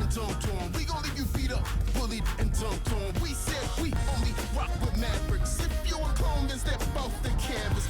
dunked on. We gon' leave you beat up, bullied, and dunked on. We said we only rock with Mavericks. If you're a clone, then step off the canvas.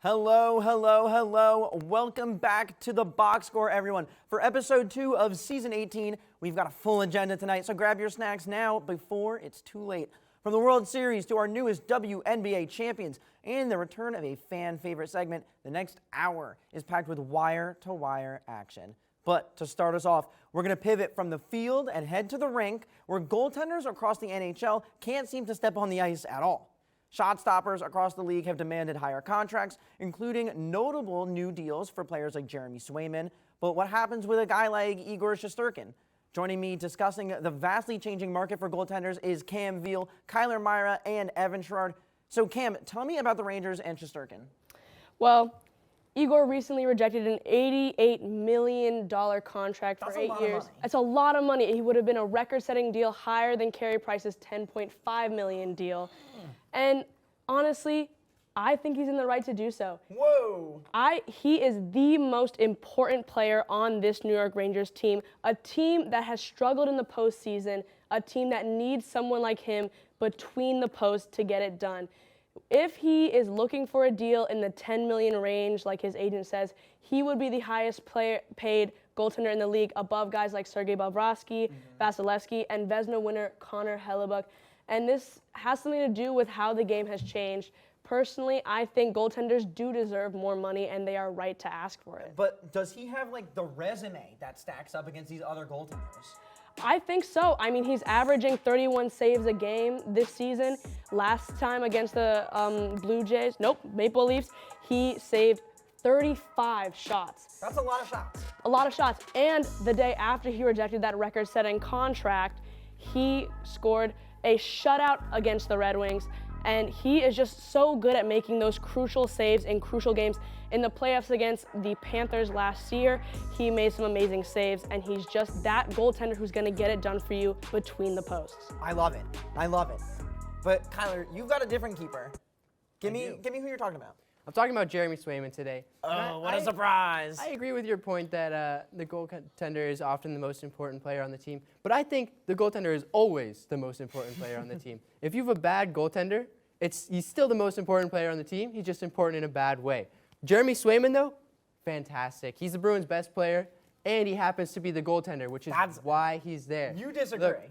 Hello, hello, hello. Welcome back to the Box Score, everyone. For episode 2 of season 18, we've got a full agenda tonight, so grab your snacks now before it's too late. From the World Series to our newest WNBA champions and the return of a fan favorite segment, the next hour is packed with wire-to-wire action. But to start us off, we're going to pivot from the field and head to the rink, where goaltenders across the NHL can't seem to step on the ice at all. Shot stoppers across the league have demanded higher contracts, including notable new deals for players like Jeremy Swayman. But what happens with a guy like Igor Shesterkin? Joining me discussing the vastly changing market for goaltenders is Cam Veal, Kyler Maira, and Evan Sharrard. So Cam, tell me about the Rangers and Shesterkin. Well, Igor recently rejected an $88 million contract for 8 years. That's a lot of money. He would have been a record-setting deal higher than Carey Price's $10.5 million deal. And honestly, I think he's in the right to do so. Whoa! He is the most important player on this New York Rangers team, a team that has struggled in the postseason, a team that needs someone like him between the posts to get it done. If he is looking for a deal in the $10 million range, like his agent says, he would be the highest paid goaltender in the league, above guys like Sergei Bobrovsky, Vasilevsky, and Vezina winner Connor Hellebuyck. And this has something to do with how the game has changed. Personally, I think goaltenders do deserve more money, and they are right to ask for it. But does he have like the resume that stacks up against these other goaltenders? I think so. I mean, he's averaging 31 saves a game this season. Last time against the Maple Leafs, he saved 35 shots. That's a lot of shots. A lot of shots. And the day after he rejected that record-setting contract, he scored a shutout against the Red Wings. And he is just so good at making those crucial saves in crucial games. In the playoffs against the Panthers last year, he made some amazing saves, and he's just that goaltender who's going to get it done for you between the posts. I love it. I love it. But Kyler, you've got a different keeper. Give me who you're talking about. I'm talking about Jeremy Swayman today. Oh, what a surprise. I agree with your point that the goaltender is often the most important player on the team, but I think the goaltender is always the most important player on the team. If you have a bad goaltender, he's still the most important player on the team. He's just important in a bad way. Jeremy Swayman, though, fantastic. He's the Bruins' best player, and he happens to be the goaltender, which is why he's there. You disagree. Look,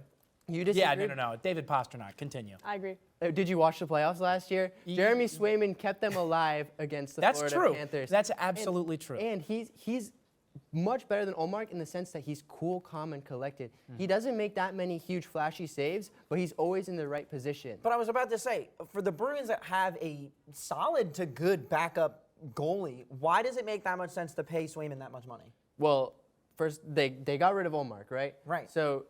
you disagree? Yeah, no. David Pastrnak, continue. I agree. Did you watch the playoffs last year? Jeremy Swayman kept them alive against the Florida Panthers. That's absolutely true. And he's much better than Ullmark in the sense that he's cool, calm, and collected. He doesn't make that many huge, flashy saves, but he's always in the right position. But I was about to say, for the Bruins that have a solid to good backup goalie, why does it make that much sense to pay Swayman that much money? Well, first, they got rid of Ullmark, right? Right. So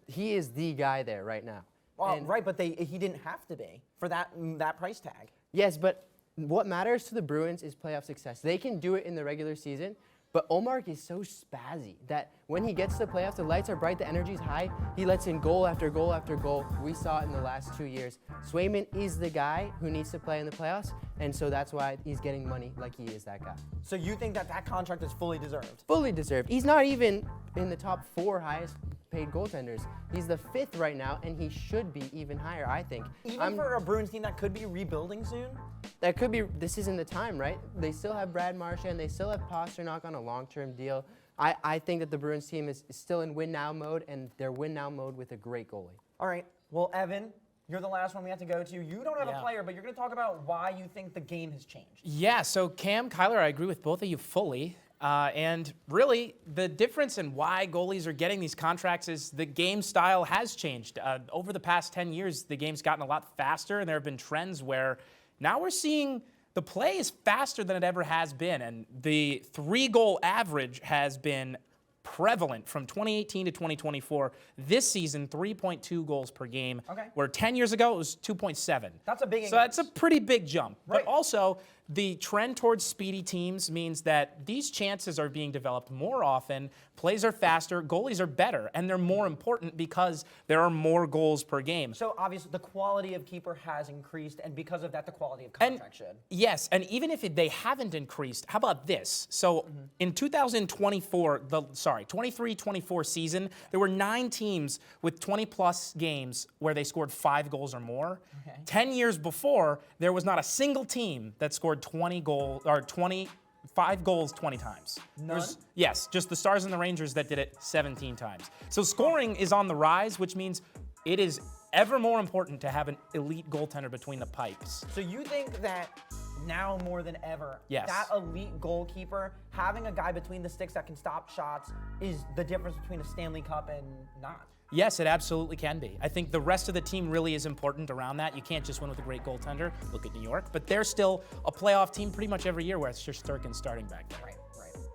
he is the guy there right now. Well, right, but he didn't have to be for that price tag. Yes, but what matters to the Bruins is playoff success. They can do it in the regular season, but Ullmark is so spazzy that when he gets to the playoffs, the lights are bright, the energy's high, he lets in goal after goal after goal. We saw it in the last 2 years. Swayman is the guy who needs to play in the playoffs, and so that's why he's getting money like he is that guy. So you think that contract is fully deserved? Fully deserved. He's not even in the top 4 highest paid goaltenders. He's the 5th right now, and he should be even higher, I think. Even for a Bruins team that could be rebuilding soon? That could be. This isn't the time, right? They still have Brad Marchand. They still have Pastrnak on a long-term deal. I think that the Bruins team is still in win-now mode, and they're win-now mode with a great goalie. All right. Well, Evan, you're the last one we have to go to. You don't have a player, but you're going to talk about why you think the game has changed. Yeah, so Cam, Kyler, I agree with both of you fully. And really, the difference in why goalies are getting these contracts is the game style has changed. Over the past 10 years, the game's gotten a lot faster, and there have been trends where now we're seeing the play is faster than it ever has been, and the 3-goal average has been prevalent from 2018 to 2024. This season, 3.2 goals per game, where 10 years ago it was 2.7. That's a big increase. So that's a pretty big jump. Right. But also, the trend towards speedy teams means that these chances are being developed more often, plays are faster, goalies are better, and they're more important because there are more goals per game. So obviously the quality of keeper has increased, and because of that, the quality of contract should. Yes, and even if they haven't increased, how about this? So in 23-24 season, there were 9 teams with 20-plus games where they scored 5 goals or more. Okay. 10 years before, there was not a single team that scored 5 goals 20 times. None? Yes, just the Stars and the Rangers that did it 17 times. So scoring is on the rise, which means it is ever more important to have an elite goaltender between the pipes. So you think that now more than ever, Yes. that elite goalkeeper, having a guy between the sticks that can stop shots is the difference between a Stanley Cup and not? Yes, it absolutely can be. I think the rest of the team really is important around that. You can't just win with a great goaltender. Look at New York. But they're still a playoff team pretty much every year where it's Shesterkin starting back there. Right.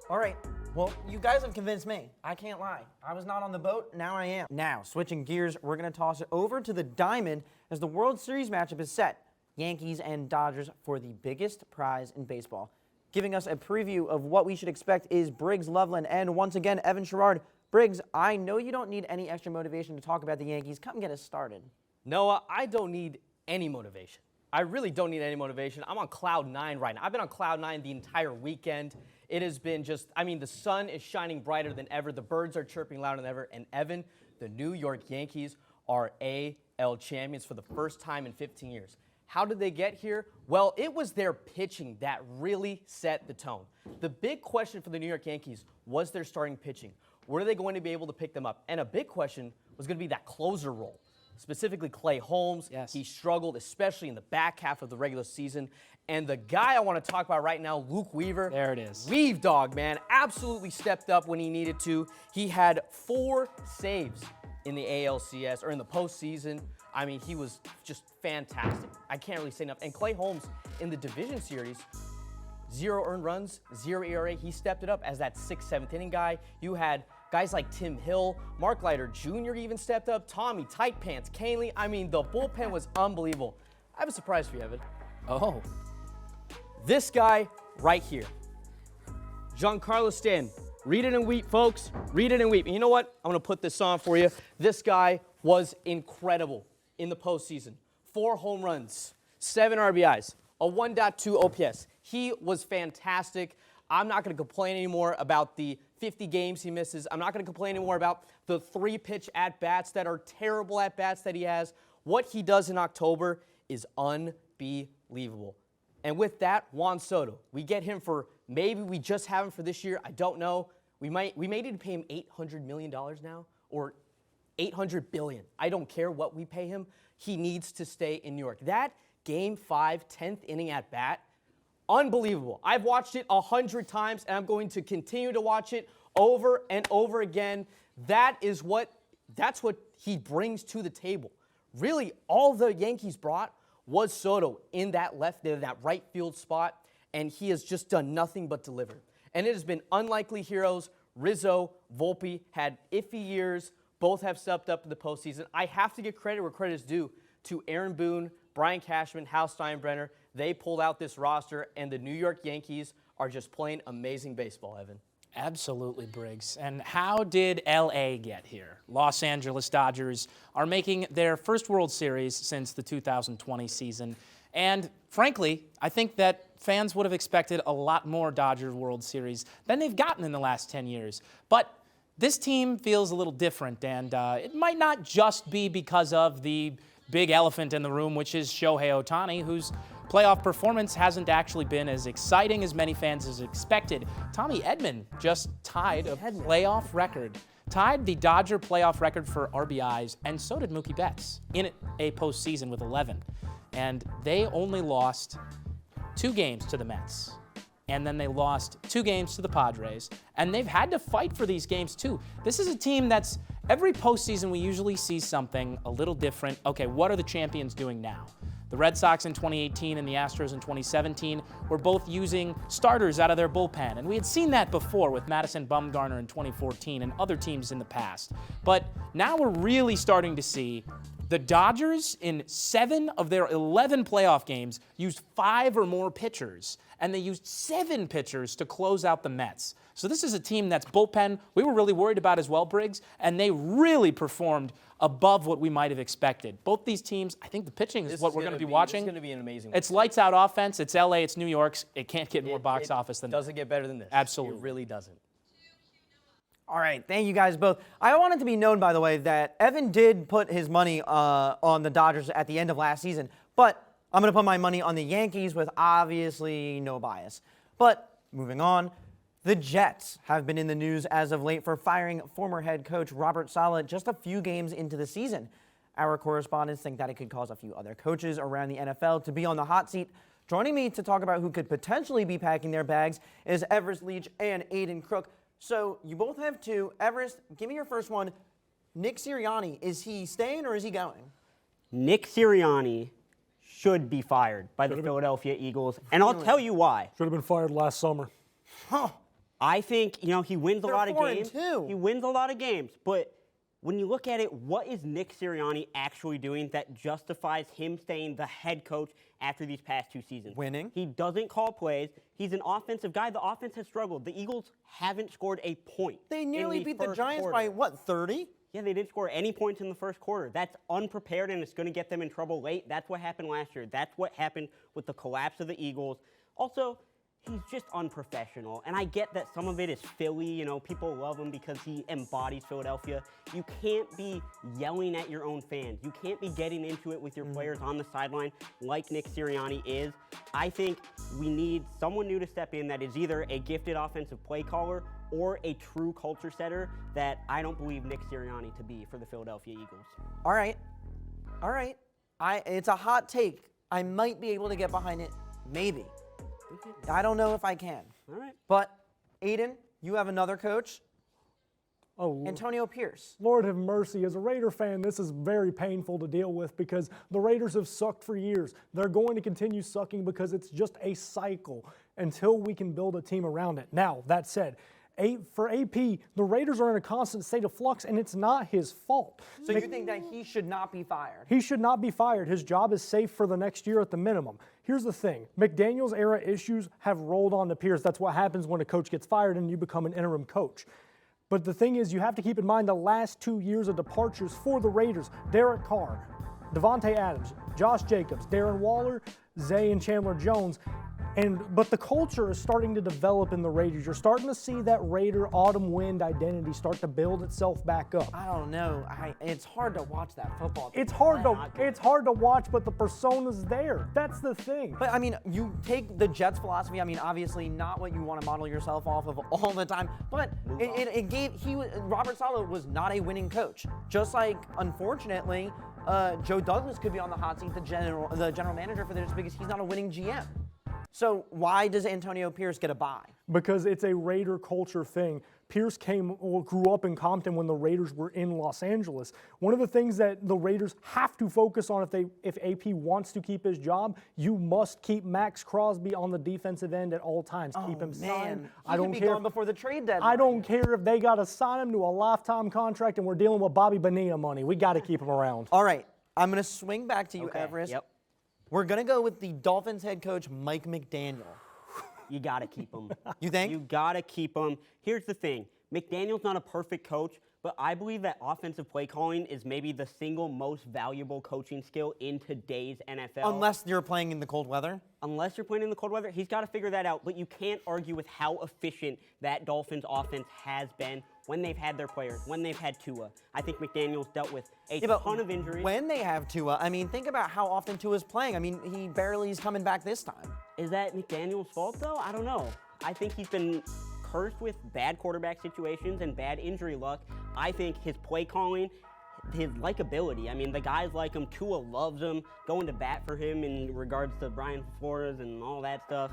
All right. Well, you guys have convinced me. I can't lie. I was not on the boat. Now I am. Now, switching gears, we're going to toss it over to the diamond as the World Series matchup is set. Yankees and Dodgers for the biggest prize in baseball. Giving us a preview of what we should expect is Briggs Loveland and once again, Evan Sharrard. Briggs, I know you don't need any extra motivation to talk about the Yankees. Come get us started. Noah, I don't need any motivation. I really don't need any motivation. I'm on cloud 9 right now. I've been on cloud 9 the entire weekend. It has been just, the sun is shining brighter than ever. The birds are chirping louder than ever. And Evan, the New York Yankees are AL champions for the first time in 15 years. How did they get here? Well, it was their pitching that really set the tone. The big question for the New York Yankees was their starting pitching. Were they going to be able to pick them up? And a big question was going to be that closer role, specifically Clay Holmes. Yes. He struggled, especially in the back half of the regular season. And the guy I want to talk about right now, Luke Weaver. There it is. Weave Dog, man, absolutely stepped up when he needed to. He had 4 saves in the ALCS, or in the postseason. He was just fantastic. I can't really say enough. And Clay Holmes in the division series, 0 earned runs, 0 ERA. He stepped it up as that 6th, 7th inning guy. You had guys like Tim Hill, Mark Leiter Jr. even stepped up, Tommy Tight Pants, Canely. The bullpen was unbelievable. I have a surprise for you, Evan. Oh. This guy right here, Giancarlo Stanton. Read it and weep, folks. Read it and weep. And you know what? I'm going to put this on for you. This guy was incredible in the postseason. 4 home runs, 7 RBIs, a 1.2 OPS. He was fantastic. I'm not going to complain anymore about the 50 games he misses. I'm not going to complain anymore about the 3-pitch at-bats that are terrible at-bats that he has. What he does in October is unbelievable. And with that, Juan Soto. We get him for, maybe we just have him for this year. I don't know. We may need to pay him $800 million now, or $800 billion. I don't care what we pay him. He needs to stay in New York. That Game 5, 10th inning at bat, unbelievable. I've watched it 100 times, and I'm going to continue to watch it over and over again. That's what he brings to the table. Really, all the Yankees brought was Soto in that right field spot, and he has just done nothing but deliver. And it has been unlikely heroes. Rizzo, Volpe had iffy years. Both have stepped up in the postseason. I have to give credit where credit is due to Aaron Boone, Brian Cashman, Hal Steinbrenner. They pulled out this roster, and the New York Yankees are just playing amazing baseball, Evan. Absolutely, Briggs. And how did LA get here? Los Angeles Dodgers are making their first World Series since the 2020 season. And frankly, I think that fans would have expected a lot more Dodgers World Series than they've gotten in the last 10 years. But this team feels a little different, and it might not just be because of the big elephant in the room, which is Shohei Ohtani, whose playoff performance hasn't actually been as exciting as many fans has expected. Tommy Edman just tied a playoff record. Tied the Dodger playoff record for RBIs, and so did Mookie Betts in a postseason with 11. And they only lost 2 games to the Mets. And then they lost 2 games to the Padres. And they've had to fight for these games, too. This is a team that's, every postseason we usually see something a little different. Okay, what are the champions doing now? The Red Sox in 2018 and the Astros in 2017 were both using starters out of their bullpen. And we had seen that before with Madison Bumgarner in 2014 and other teams in the past. But now we're really starting to see The Dodgers, in 7 of their 11 playoff games, used 5 or more pitchers, and they used 7 pitchers to close out the Mets. So this is a team that's bullpen we were really worried about as well, Briggs, and they really performed above what we might have expected. Both these teams, I think the pitching is what we're going to be watching. It's going to be an amazing one. It's lights out offense. It's LA. It's New York. It can't get more box office than that. Doesn't get better than this. Absolutely. It really doesn't. All right, thank you guys both. I want it to be known, by the way, that Evan did put his money on the Dodgers at the end of last season, but I'm going to put my money on the Yankees with obviously no bias. But moving on, the Jets have been in the news as of late for firing former head coach Robert Saleh just a few games into the season. Our correspondents think that it could cause a few other coaches around the NFL to be on the hot seat. Joining me to talk about who could potentially be packing their bags is Everest Leach and Aidan Crooke. So you both have 2. Everest, give me your first one. Nick Sirianni, is he staying or is he going? Nick Sirianni should be fired by the Philadelphia Eagles, and I'll tell you why. Should have been fired last summer. Huh. I think, he wins a lot of games. 4-2. He wins a lot of games, but when you look at it, what is Nick Sirianni actually doing that justifies him staying the head coach after these past 2 seasons? Winning. He doesn't call plays. He's an offensive guy. The offense has struggled. The Eagles haven't scored a point. They in nearly beat the first Giants quarter. by, what, 30? Yeah, they didn't score any points in the first quarter. That's unprepared, and it's going to get them in trouble late. That's what happened last year. That's what happened with the collapse of the Eagles. Also, he's just unprofessional, and I get that some of it is Philly. People love him because he embodies Philadelphia. You can't be yelling at your own fans. You can't be getting into it with your players on the sideline like Nick Sirianni is. I think we need someone new to step in that is either a gifted offensive play caller or a true culture setter that I don't believe Nick Sirianni to be for the Philadelphia Eagles. All right. It's a hot take. I might be able to get behind it. Maybe. I don't know if I can. All right. But, Aidan, you have another coach, Oh, Antonio Pierce. Lord have mercy. As a Raider fan, this is very painful to deal with because the Raiders have sucked for years. They're going to continue sucking because it's just a cycle until we can build a team around it. Now, that said, for AP, the Raiders are in a constant state of flux, and it's not his fault. So you think that he should not be fired? He should not be fired. His job is safe for the next year at the minimum. Here's the thing. McDaniels era issues have rolled on to Pierce. That's what happens when a coach gets fired and you become an interim coach. But the thing is, you have to keep in mind the last 2 years of departures for the Raiders. Derek Carr, Devontae Adams, Josh Jacobs, Darren Waller, Zay and Chandler Jones. But the culture is starting to develop in the Raiders. You're starting to see that Raider autumn wind identity start to build itself back up. I don't know. It's hard to watch that football team. It's hard to watch, but the persona's there. That's the thing. But, you take the Jets' philosophy, obviously not what you want to model yourself off of all the time, but Robert Saleh was not a winning coach. Just like, unfortunately, Joe Douglas could be on the hot seat, the general manager for this because he's not a winning GM. So why does Antonio Pierce get a bye? Because it's a Raider culture thing. Pierce grew up in Compton when the Raiders were in Los Angeles. One of the things that the Raiders have to focus on if AP wants to keep his job, you must keep Max Crosby on the defensive end at all times. Keep him signed. I don't care. Gone before the trade deadline. I don't care if they got to sign him to a lifetime contract and we're dealing with Bobby Bonilla money. We got to keep him around. All right. I'm going to swing back to you, Okay, Everest. yep. We're going to go with the Dolphins head coach, Mike McDaniel. You got to keep him. You think? You got to keep him. Here's the thing. McDaniel's not a perfect coach, but I believe that offensive play calling is maybe the single most valuable coaching skill in today's NFL. Unless you're playing in the cold weather. Unless you're playing in the cold weather, he's got to figure that out. But you can't argue with how efficient that Dolphins offense has been when they've had their players, when they've had Tua. I think McDaniel's dealt with a ton of injuries. When they have Tua, think about how often Tua's playing. He barely is coming back this time. Is that McDaniel's fault, though? I don't know. I think he's been cursed with bad quarterback situations and bad injury luck. I think his play calling, his likability, the guys like him. Tua loves him, going to bat for him in regards to Brian Flores and all that stuff.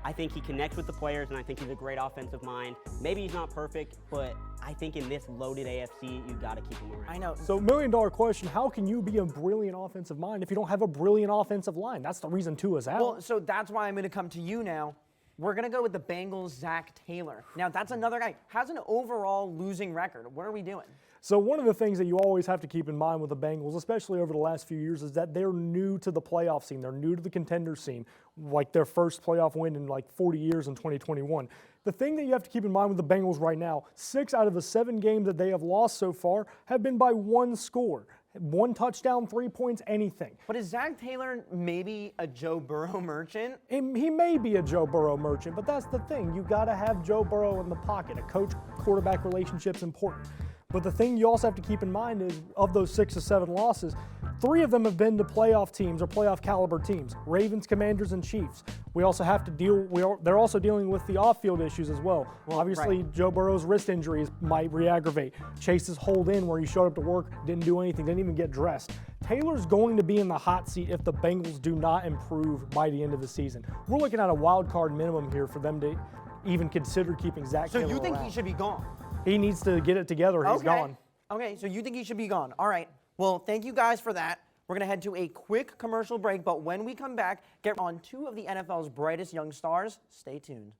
I think he connects with the players, and I think he's a great offensive mind. Maybe he's not perfect, but I think in this loaded AFC, you got to keep him around. I know. So, $1 million question, how can you be a brilliant offensive mind if you don't have a brilliant offensive line? That's the reason Tua's out. Well, so that's why I'm going to come to you now. We're going to go with the Bengals' Zach Taylor. Now, that's another guy. Has an overall losing record. What are we doing? So one of the things that you always have to keep in mind with the Bengals, especially over the last few years, is that they're new to the playoff scene. They're new to the contender scene, like their first playoff win in like 40 years in 2021. The thing that you have to keep in mind with the Bengals right now, 6 out of the 7 games that they have lost so far have been by 1 score. 1 touchdown, 3 points, anything. But is Zach Taylor maybe a Joe Burrow merchant? He may be a Joe Burrow merchant, but that's the thing. You got to have Joe Burrow in the pocket. A coach-quarterback relationship's important. But the thing you also have to keep in mind is, of those 6 or 7 losses, 3 of them have been to playoff teams or playoff caliber teams: Ravens, Commanders, and Chiefs. We also have to they're also dealing with the off-field issues as well. Obviously, right. Joe Burrow's wrist injuries might re-aggravate. Chase's hold in, where he showed up to work, didn't do anything, didn't even get dressed. Taylor's going to be in the hot seat if the Bengals do not improve by the end of the season. We're looking at a wild card minimum here for them to even consider keeping Zach Taylor So you think around. he should be gone? He needs to get it together. He's gone. Okay, so you think he should be gone. All right. Well, thank you guys for that. We're going to head to a quick commercial break, but when we come back, get on 2 of the NFL's brightest young stars. Stay tuned.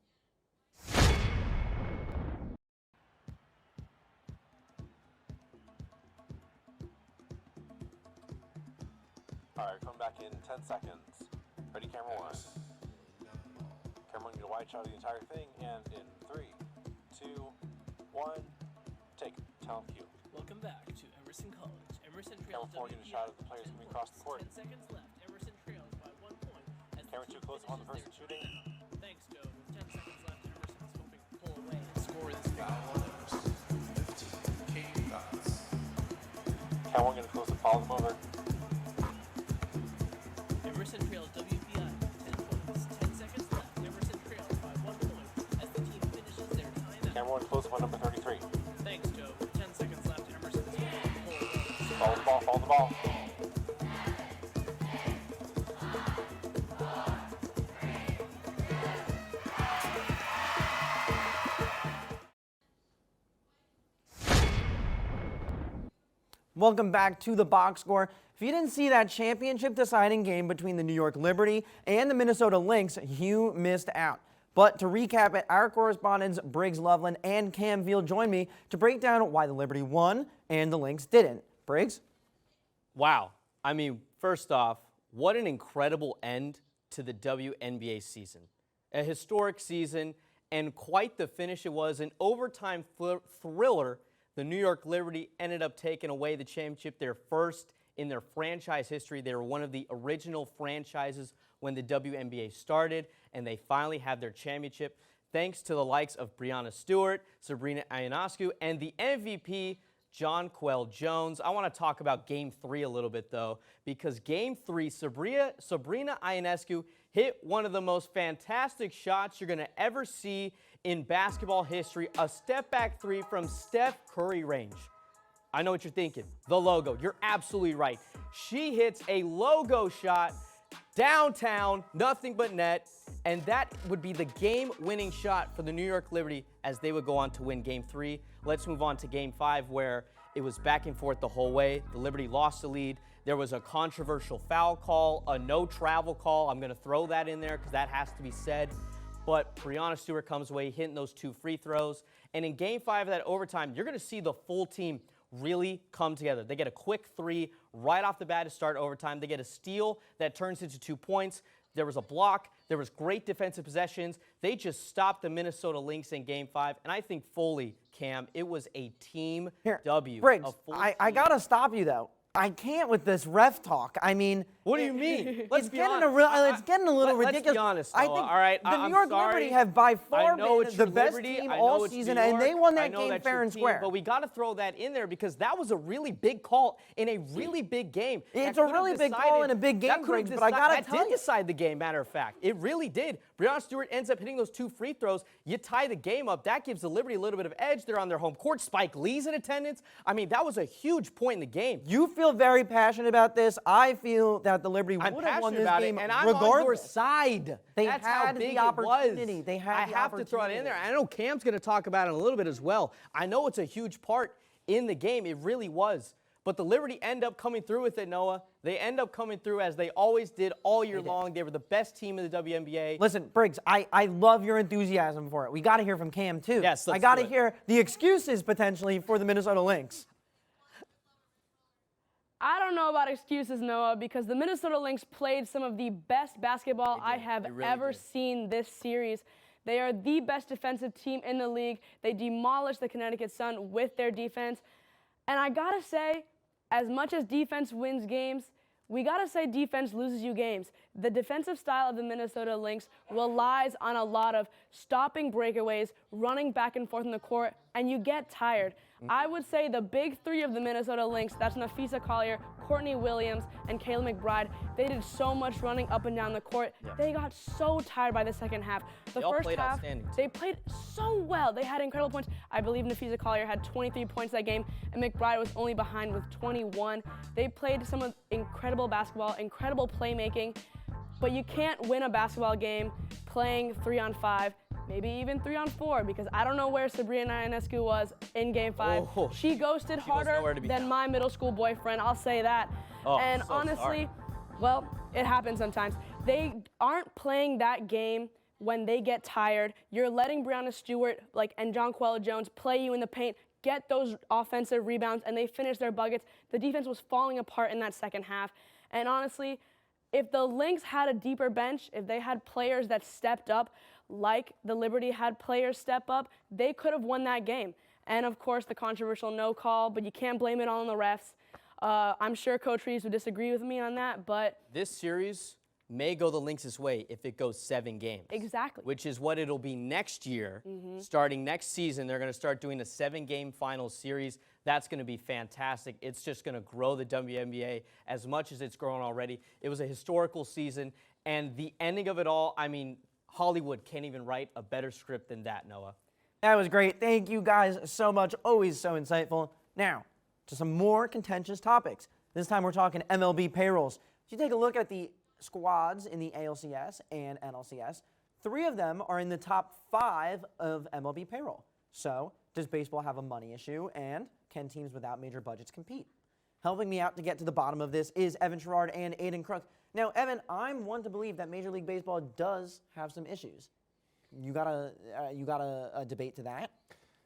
All right, come back in 10 seconds. Ready, camera 1. Camera 1, get a wide shot of the entire thing, and in 3, 2, 1, take talent cue. Welcome back to Emerson College. Emerson Camera trails 4, get a shot of the players coming across the court. 10 seconds left. Emerson trails by 1 point. As Camera 2 close on the person shooting. Thanks, Joe. With 10 seconds left, Emerson is hoping to pull away and score this game. Camera 1, get a close and follow them over. Emerson trails WPI 10 points. 10 seconds left. Emerson trails by 1 point as the team finishes their timeout. Camera 1, close up on number 33. Thanks, Joe. With 10 seconds left, Emerson is hoping to pull away. Follow the ball, follow the ball. Welcome back to the box score. If you didn't see that championship deciding game between the New York Liberty and the Minnesota Lynx, you missed out. But to recap it, our correspondents Briggs Loveland and Cam Veal join me to break down why the Liberty won and the Lynx didn't. Briggs? Wow. I mean, first off, what an incredible end to the WNBA season. A historic season, and quite the finish it was. An overtime thriller. The New York Liberty ended up taking away the championship, their first in their franchise history. They were one of the original franchises when the WNBA started, and they finally had their championship thanks to the likes of Breanna Stewart, Sabrina Ionescu, and the MVP, Jonquel Jones. I want to talk about Game 3 a little bit, though, because Game 3, Sabrina Ionescu hit one of the most fantastic shots you're going to ever see in basketball history, a step-back 3 from Steph Curry range. I know what you're thinking, the logo. You're absolutely right. She hits a logo shot downtown, nothing but net, and that would be the game-winning shot for the New York Liberty as they would go on to win Game 3. Let's move on to Game 5, where it was back and forth the whole way. The Liberty lost the lead. There was a controversial foul call, a no-travel call. I'm going to throw that in there because that has to be said. But Breanna Stewart comes away hitting those 2 free throws. And in Game 5 of that overtime, you're going to see the full team really come together. They get a quick 3 right off the bat to start overtime. They get a steal that turns into 2 points. There was a block. There was great defensive possessions. They just stopped the Minnesota Lynx in Game 5. And I think fully, Cam, it was a team W. Briggs, I got to stop you, though. I can't with this ref talk. I mean, what do you mean? It's getting a little ridiculous. Let's be honest. I think all right, the New York Liberty have by far been the best team all season, and they won that game fair and square. But we got to throw that in there because that was a really big call in a really big game. It's a really big call in a big game, Briggs, but I got to tell you. That did decide the game, matter of fact. It really did. Breanna Stewart ends up hitting those 2 free throws. You tie the game up. That gives the Liberty a little bit of edge. They're on their home court. Spike Lee's in attendance. I mean, that was a huge point in the game. You feel very passionate about this. I feel that the Liberty would have won this game and I'm regardless. on your side. That's how big the opportunity. It was. They had I have to throw it in there. I know Cam's going to talk about it a little bit as well. I know it's a huge part in the game. It really was. But the Liberty end up coming through with it, Noah. They end up coming through as they always did all year long. They were the best team in the WNBA. Listen, Briggs, I love your enthusiasm for it. We got to hear from Cam, too. Yes, I let's got do to it. hear the excuses, potentially, for the Minnesota Lynx. I don't know about excuses, Noah, because the Minnesota Lynx played some of the best basketball I have ever seen this series. They are the best defensive team in the league. They demolished the Connecticut Sun with their defense. And I gotta say, as much as defense wins games, we gotta say defense loses you games. The defensive style of the Minnesota Lynx relies on a lot of stopping breakaways, running back and forth in the court, and you get tired. I would say the big three of the Minnesota Lynx, that's Nafisa Collier, Courtney Williams, and Kayla McBride, they did so much running up and down the court. Yeah. They got so tired by the second half. The They all first played half, outstanding, too. they played so well. They had incredible points. I believe Nafisa Collier had 23 points that game, and McBride was only behind with 21. They played some of incredible basketball, incredible playmaking, but you can't win a basketball game playing 3-on-5, maybe even 3-on-4, because I don't know where Sabrina Ionescu was in Game 5. Oh, she ghosted harder nowhere to be than found. my middle school boyfriend, I'll say that. Oh, and so honestly, sorry. well, it happens sometimes. They aren't playing that game when they get tired. You're letting Brianna Stewart and Jonquella Jones play you in the paint, get those offensive rebounds, and they finish their buckets. The defense was falling apart in that second half. And honestly, if the Lynx had a deeper bench, if they had players that stepped up like the Liberty had players step up, they could have won that game. And of course, the controversial no call, but you can't blame it all on the refs. I'm sure Coach Reeves would disagree with me on that, but This series may go the Lynx's way if it goes 7 games. exactly. Which is what it'll be next year. Starting next season, they're going to start doing a 7-game final series. That's going to be fantastic. It's just going to grow the WNBA as much as it's grown already. It was a historical season, and the ending of it all, I mean, Hollywood can't even write a better script than that, Noah. That was great. Thank you guys so much. Always so insightful. Now, to some more contentious topics. This time we're talking MLB payrolls. If you take a look at the squads in the ALCS and NLCS, 3 of them are in the top 5 of MLB payroll. So, does baseball have a money issue, and can teams without major budgets compete? Helping me out to get to the bottom of this is Evan Sharrard and Aidan Crooke. Now, Evan, I'm one to believe that Major League Baseball does have some issues. You got a debate to that?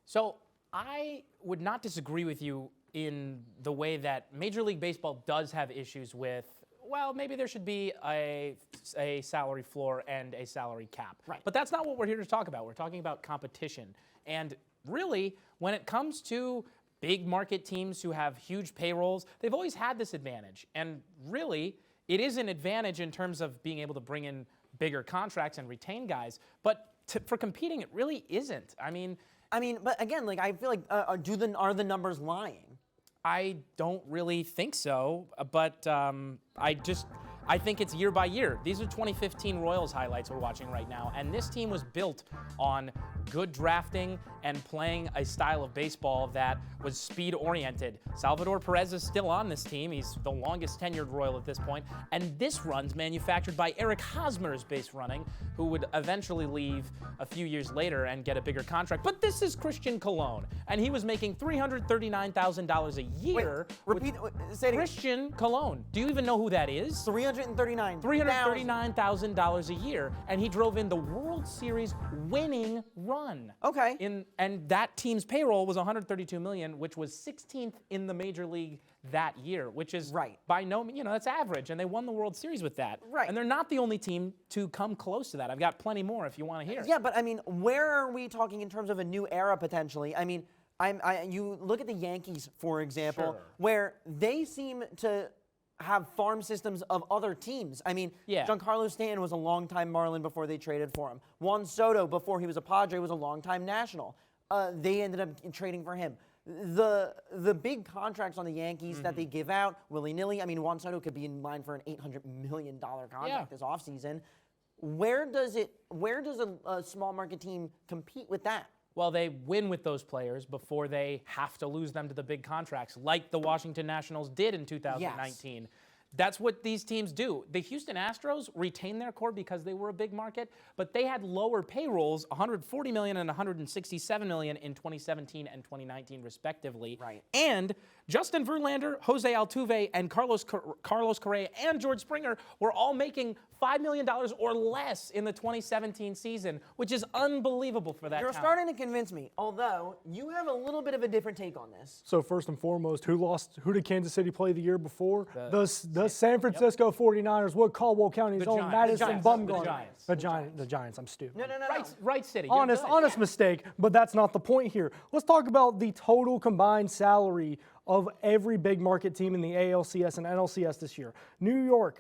So I would not disagree with you in the way that Major League Baseball does have issues with, well, maybe there should be a salary floor and a salary cap. Right. But that's not what we're here to talk about. We're talking about competition. And really, when it comes to big market teams who have huge payrolls, they've always had this advantage. And really, it is an advantage in terms of being able to bring in bigger contracts and retain guys. But for competing, it really isn't. I mean, but again, I feel like are the numbers lying? I don't really think so, but I think it's year by year. These are 2015 Royals highlights we're watching right now, and this team was built on good drafting and playing a style of baseball that was speed-oriented. Salvador Perez is still on this team. He's the longest tenured Royal at this point, and this run's manufactured by Eric Hosmer's base running, who would eventually leave a few years later and get a bigger contract. But this is Christian Colon, and he was making $339,000 a year. Repeat. Say it again. Christian Colon. Do you even know who that is? $339,000 a year, and he drove in the World Series winning run. Okay. And that team's payroll was $132 million, which was 16th in the major league that year, which is Right. by no means, that's average, and they won the World Series with that. Right. And they're not the only team to come close to that. I've got plenty more if you want to hear. Yeah, but where are we talking in terms of a new era potentially? You look at the Yankees, for example, Sure. where they seem to have farm systems of other teams. Yeah. Giancarlo Stanton was a longtime Marlin before they traded for him. Juan Soto, before he was a Padre, was a longtime National. They ended up trading for him. The big contracts on the Yankees that they give out willy-nilly. Juan Soto could be in line for an $800 million contract this offseason. Where does a small market team compete with that? Well, they win with those players before they have to lose them to the big contracts, like the Washington Nationals did in 2019. Yes. That's what these teams do. The Houston Astros retained their core because they were a big market, but they had lower payrolls, $140 million and $167 million in 2017 and 2019, respectively. Right. And Justin Verlander, Jose Altuve, and Carlos Correa and George Springer were all making $5 million or less in the 2017 season, which is unbelievable for that You're talent. starting to convince me, although you have a little bit of a different take on this. So first and foremost, who did Kansas City play the year before? The San Francisco 49ers, what Caldwell County's own Madison Bumgarner. The Giants, I'm stupid. No. Right city. Honest mistake, but that's not the point here. Let's talk about the total combined salary of every big market team in the ALCS and NLCS this year. New York,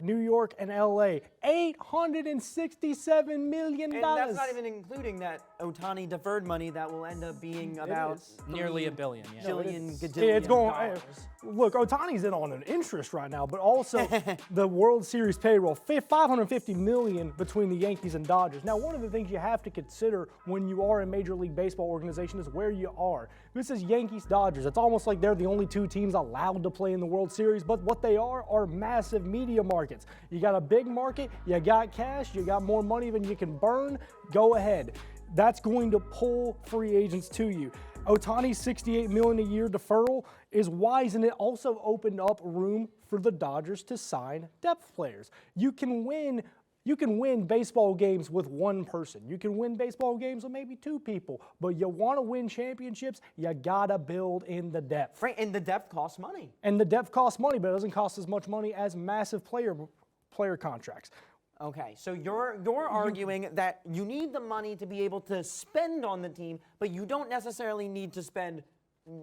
and LA, $867 million. And that's not even including that Ohtani deferred money that will end up being about Nearly $1 billion. Yeah. It's going. Look, Ohtani's in on an interest right now, but also the World Series payroll, $550 million between the Yankees and Dodgers. Now, one of the things you have to consider when you are a Major League Baseball organization is where you are. This is Yankees-Dodgers. It's almost like they're the only two teams allowed to play in the World Series, but what they are massive media markets. You got a big market, you got cash, you got more money than you can burn, go ahead. That's going to pull free agents to you. Ohtani's $68 million a year deferral is wise, and it also opened up room for the Dodgers to sign depth players. You can win baseball games with one person. You can win baseball games with maybe two people. But you want to win championships, you got to build in the depth. Right, and the depth costs money. And the depth costs money, but it doesn't cost as much money as massive player contracts. Okay, so you're arguing that you need the money to be able to spend on the team, but you don't necessarily need to spend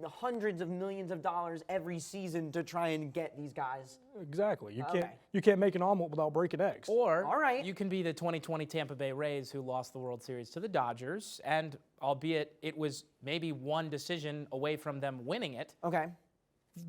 hundreds of millions of dollars every season to try and get these guys. Exactly. You can't make an omelet without breaking eggs. Or all right, you can be the 2020 Tampa Bay Rays who lost the World Series to the Dodgers, and albeit it was maybe one decision away from them winning it. Okay.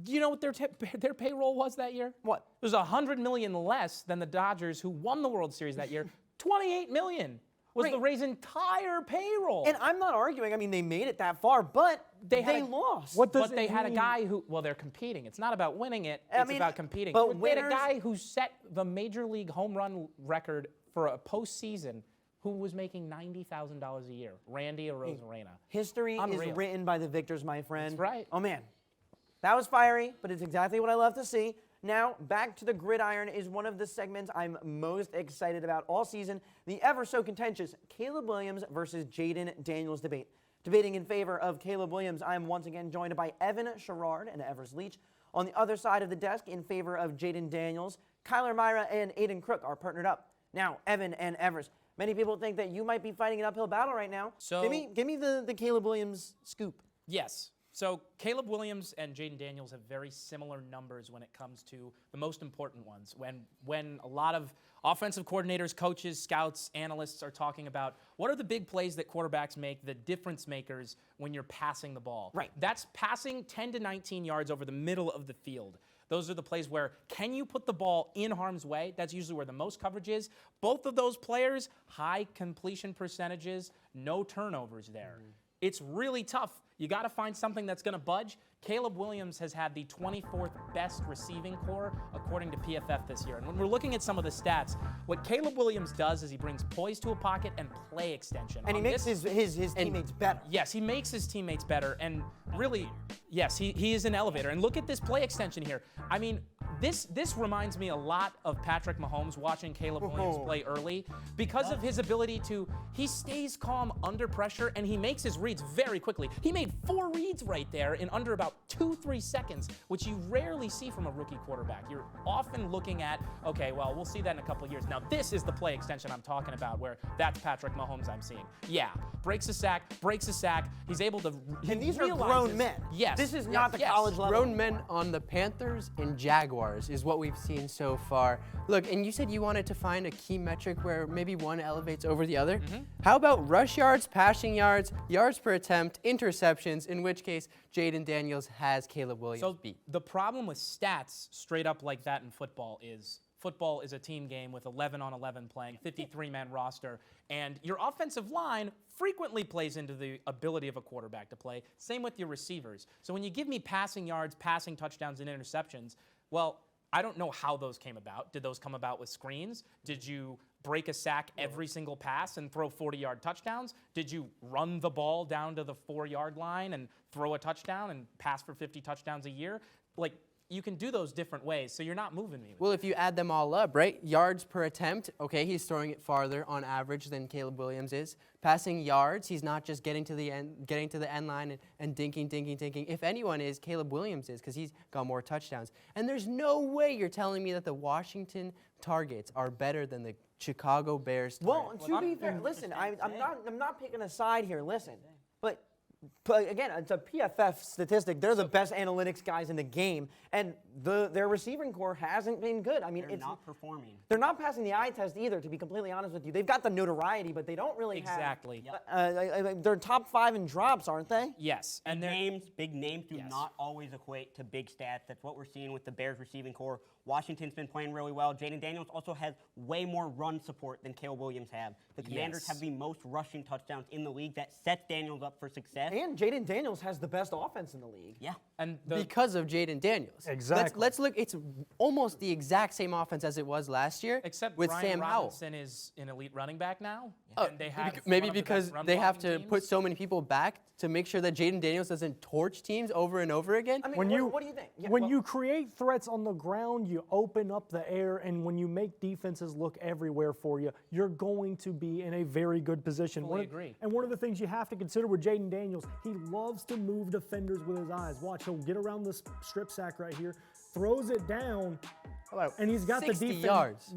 Do you know what their payroll was that year? What? It was $100 million less than the Dodgers, who won the World Series that year. $28 million was the Rays' entire payroll. And I'm not arguing. I mean, they made it that far, but they lost. But they had a guy who, well, they're competing. It's not about winning it. It's about competing. But they had a guy who set the Major League home run record for a postseason who was making $90,000 a year, Randy Arozarena. History is written by the victors, my friend. That's right. Oh, man. That was fiery, but it's exactly what I love to see. Now, back to the gridiron is one of the segments I'm most excited about all season, the ever so contentious Caleb Williams versus Jaden Daniels debate. Debating in favor of Caleb Williams, I'm once again joined by Evan Sharrard and Everest Leach. On the other side of the desk, in favor of Jaden Daniels, Kyler Maira and Aidan Crooke are partnered up. Now, Evan and Everest, many people think that you might be fighting an uphill battle right now. So give me the Caleb Williams scoop. Yes. So Caleb Williams and Jaden Daniels have very similar numbers when it comes to the most important ones. When a lot of offensive coordinators, coaches, scouts, analysts are talking about what are the big plays that quarterbacks make, the difference makers when you're passing the ball. Right. That's passing 10 to 19 yards over the middle of the field. Those are the plays where, can you put the ball in harm's way? That's usually where the most coverage is. Both of those players, high completion percentages, no turnovers there. It's really tough. You got to find something that's going to budge. Caleb Williams has had the 24th best receiving core according to PFF this year. And when we're looking at some of the stats, what Caleb Williams does is he brings poise to a pocket and play extension. And he makes his teammates better. Yes, he makes his teammates better. And really, yes, he is an elevator. And look at this play extension here. I mean, this reminds me a lot of Patrick Mahomes watching Caleb Williams play early because of his ability he stays calm under pressure and he makes his reads very quickly. He made 4 reads right there in under about 2-3 seconds, which you rarely see from a rookie quarterback. You're often looking at, okay, well, we'll see that in a couple of years. Now, this is the play extension I'm talking about where that's Patrick Mahomes I'm seeing. Yeah, breaks a sack. He's able to And these are grown men. Yes. This is not the college level. Grown men on the Panthers and Jaguars is what we've seen so far. Look, and you said you wanted to find a key metric where maybe one elevates over the other. How about rush yards, passing yards, yards per attempt, interceptions, in which case Jaden Daniels has Caleb Williams beat? The problem with stats straight up like that in football is a team game with 11 on 11 playing, 53-man roster, and your offensive line frequently plays into the ability of a quarterback to play. Same with your receivers. So when you give me passing yards, passing touchdowns, and interceptions, well, I don't know how those came about. Did those come about with screens? Did you break a sack every single pass and throw 40-yard touchdowns? Did you run the ball down to the 4-yard line and throw a touchdown and pass for 50 touchdowns a year? like, you can do those different ways, so you're not moving me. Well, if you add them all up, right? Yards per attempt, okay, he's throwing it farther on average than Caleb Williams is. Passing yards, he's not just getting to the end line and dinking. If anyone is, Caleb Williams is, because he's got more touchdowns. And there's no way you're telling me that the Washington targets are better than the Chicago Bears targets. Well, to be fair, listen, I'm not picking a side here. Listen, but again, it's a PFF statistic. They're the best analytics guys in the game, and their receiving core hasn't been good. I mean, They're not performing. They're not passing the eye test either, to be completely honest with you. They've got the notoriety, but they don't really Exactly. have. They're top 5 in drops, aren't they? Yes, and Big names do not always equate to big stats. That's what we're seeing with the Bears receiving core. Washington's been playing really well. Jaden Daniels also has way more run support than Caleb Williams have. The Commanders have the most rushing touchdowns in the league. That sets Daniels up for success. And Jaden Daniels has the best offense in the league. Yeah. And because of Jaden Daniels. Exactly. Let's look. It's almost the exact same offense as it was last year. Except with Brian Sam Howell. Robinson is an elite running back now. Oh, And they have maybe one of the because best run they have to blocking put teams. so many people back to make sure that Jaden Daniels doesn't torch teams over and over again. I mean, When what do you think? Yeah, When you create threats on the ground, you open up the air, and when you make defenses look everywhere for you, you're going to be in a very good position. Fully agree. And one of the things you have to consider with Jaden Daniels, he loves to move defenders with his eyes. Watch, he'll get around this strip sack right here, throws it down, and he's got the 60 defender yards.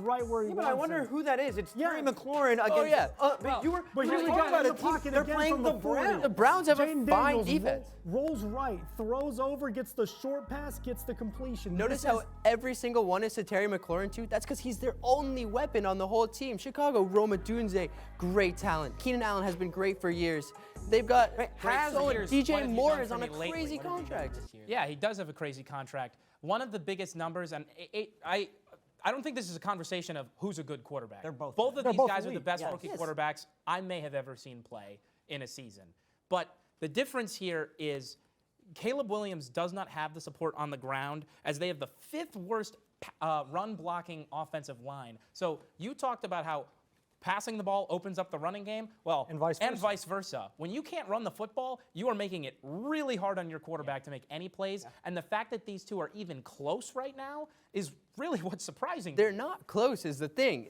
right where he Yeah, wants but I wonder him. who that is. It's Yeah. Terry McLaurin against. Oh, yeah. But you were But here we talking got about in a the team. pocket They're again playing from the the 40. Browns. The Browns have Jaden a fine Daniels defense. rolls right, throws over, gets the short pass, gets the completion. Notice This how is- every single one is to Terry McLaurin too. That's because he's their only weapon on the whole team. Chicago, Roma Dunze, great talent. Keenan Allen has been great for years. They've got Has so years. What DJ have you Moore done is for on a me lately? crazy What have you done contract. this year? Yeah, he does have a crazy contract. One of the biggest numbers, and I don't think this is a conversation of who's a good quarterback. They're both Both of They're these both guys are the elite. best Yes. rookie Yes. quarterbacks I may have ever seen play in a season. But the difference here is Caleb Williams does not have the support on the ground, as they have the 5th worst run blocking offensive line. So you talked about how passing the ball opens up the running game. Well, And vice versa. When you can't run the football, you are making it really hard on your quarterback to make any plays. And the fact that these two are even close right now is really what's surprising. They're not close is the thing.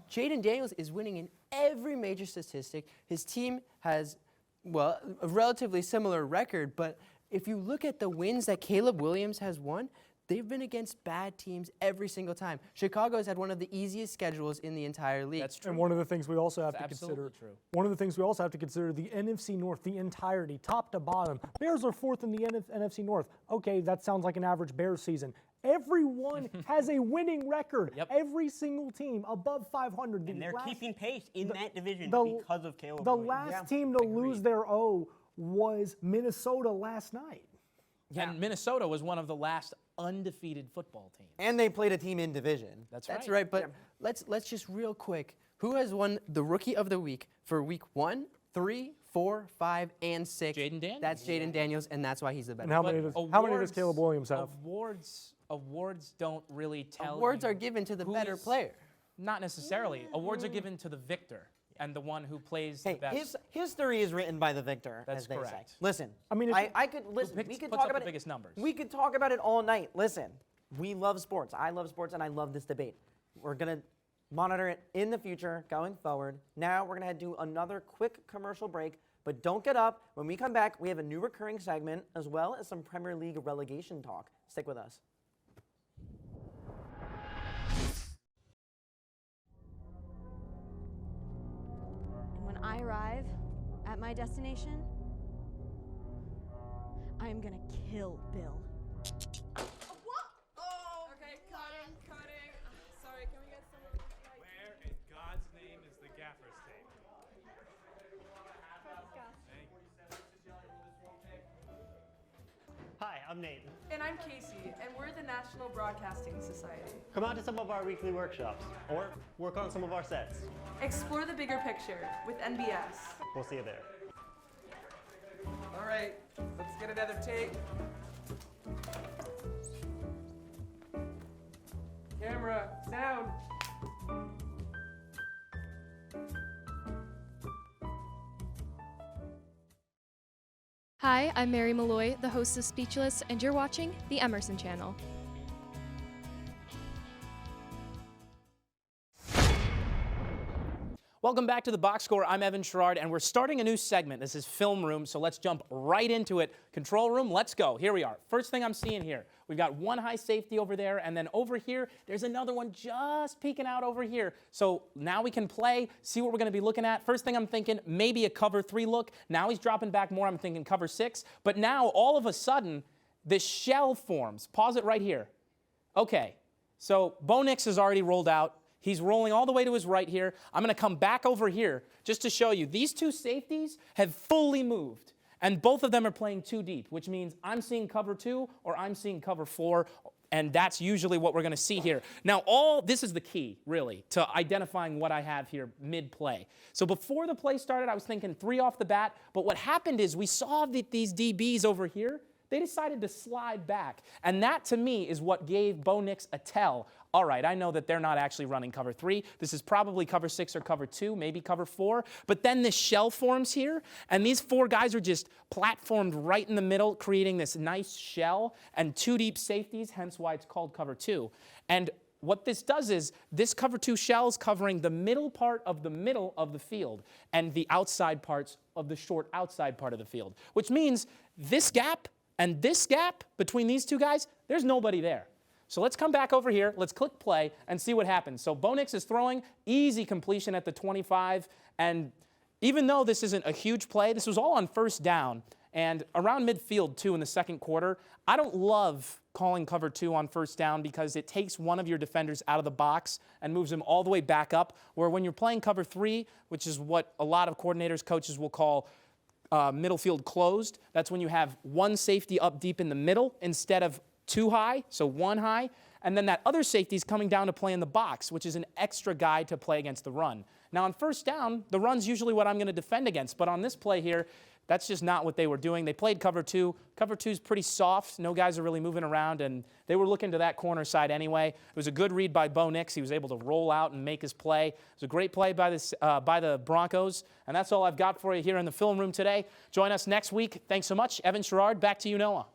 Jaden Daniels is winning in every major statistic. His team has, well, a relatively similar record, but if you look at the wins that Caleb Williams has won, they've been against bad teams every single time. Chicago's had one of the easiest schedules in the entire league. That's true. And one of the things we also have That's to consider, absolutely true. one of the things we also have to consider, the NFC North, the entirety, top to bottom. Bears are 4th in the NFC North. Okay, that sounds like an average Bears season. Everyone has a winning record. Yep. Every single team above 500. And they're keeping pace in that division the- because of Caleb The Williams. last team to lose their O was Minnesota last night. And Minnesota was one of the last undefeated football teams. And they played a team in division. That's right, but let's just real quick. Who has won the Rookie of the Week for week 1, 3, 4, 5, and 6? Jaden Daniels. That's Jaden Daniels, and that's why he's the better. And how But many does Caleb Williams have? Awards don't really tell Awards you are given to the who better is- player. Not necessarily. Awards are given to the victor and the one who plays the Hey, best. history is written by the victor, That's as they correct. say. Listen, I mean, if I could listen. puts We could up talk the about it. biggest numbers? We could talk about it all night. Listen, we love sports. I love sports, and I love this debate. We're gonna monitor it in the future, going forward. Now we're gonna do another quick commercial break, but don't get up. When we come back, we have a new recurring segment as well as some Premier League relegation talk. Stick with us. And when I arrive at my destination, I am gonna kill Bill. Okay, cutting. Sorry, can we get some of this light? Where in God's name is the gaffer's tape? Hi, I'm Nate. And I'm Casey, and we're the National Broadcasting Society. Come out to some of our weekly workshops or work on some of our sets. Explore the bigger picture with NBS. We'll see you there. All right, let's get another take. Camera, sound. Hi, I'm Mary Malloy, the host of Speechless, and you're watching the Emerson Channel. Welcome back to the Box Score. I'm Evan Sharrard, and we're starting a new segment. This is Film Room, so let's jump right into it. Control Room, let's go. Here we are. First thing I'm seeing here, we've got one high safety over there, and then over here, there's another one just peeking out over here. So now we can play, see what we're going to be looking at. First thing I'm thinking, maybe a cover 3 look. Now he's dropping back more. I'm thinking cover 6. But now, all of a sudden, this shell forms. Pause it right here. Okay, so Bo Nix has already rolled out. He's rolling all the way to his right here. I'm going to come back over here just to show you. These two safeties have fully moved, and both of them are playing 2 deep, which means I'm seeing cover 2 or I'm seeing cover 4, and that's usually what we're going to see here. Now, this is the key, really, to identifying what I have here mid-play. So before the play started, I was thinking 3 off the bat, but what happened is we saw that these DBs over here, they decided to slide back, and that, to me, is what gave Bo Nix a tell. All right, I know that they're not actually running cover 3. This is probably cover 6 or cover 2, maybe cover 4. But then this shell forms here, and these 4 guys are just platformed right in the middle, creating this nice shell, and 2 deep safeties, hence why it's called cover 2. And what this does is this cover 2 shell is covering the middle part of the middle of the field and the outside parts of the short outside part of the field, which means this gap and this gap between these 2 guys, there's nobody there. So let's come back over here, let's click play and see what happens. So Bo Nix is throwing, easy completion at the 25, and even though this isn't a huge play, this was all on first down, and around midfield too in the second quarter. I don't love calling cover 2 on first down because it takes one of your defenders out of the box and moves him all the way back up, where when you're playing cover 3, which is what a lot of coordinators, coaches will call middle field closed, that's when you have one safety up deep in the middle instead of 2 high, so 1 high, and then that other safety is coming down to play in the box, which is an extra guy to play against the run. Now on first down, the run's usually what I'm going to defend against, but on this play here, that's just not what they were doing. They played cover 2. Cover 2's pretty soft. No guys are really moving around, and they were looking to that corner side anyway. It was a good read by Bo Nix. He was able to roll out and make his play. It was a great play by the Broncos, and that's all I've got for you here in the film room today. Join us next week. Thanks so much. Evan Sharrard, back to you, Noah.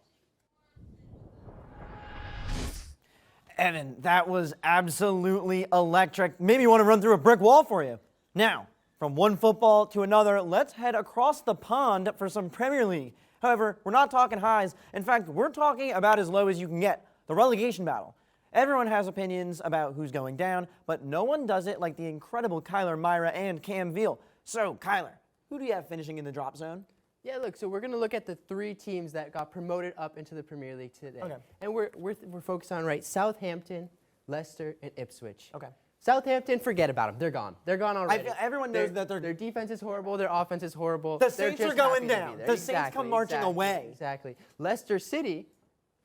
Evan, that was absolutely electric. Made me want to run through a brick wall for you. Now, from one football to another, let's head across the pond for some Premier League. However, we're not talking highs. In fact, we're talking about as low as you can get, the relegation battle. Everyone has opinions about who's going down, but no one does it like the incredible Kyler, Maira, and Cam Veal. So, Kyler, who do you have finishing in the drop zone? Yeah, look, so we're going to look at the 3 teams that got promoted up into the Premier League today. Okay. And we're focused on, Southampton, Leicester, and Ipswich. Okay. Southampton, forget about them. They're gone. They're gone already. Everyone knows that their defense is horrible, their offense is horrible. The Saints are going down. The Saints come marching away. Exactly. Leicester City,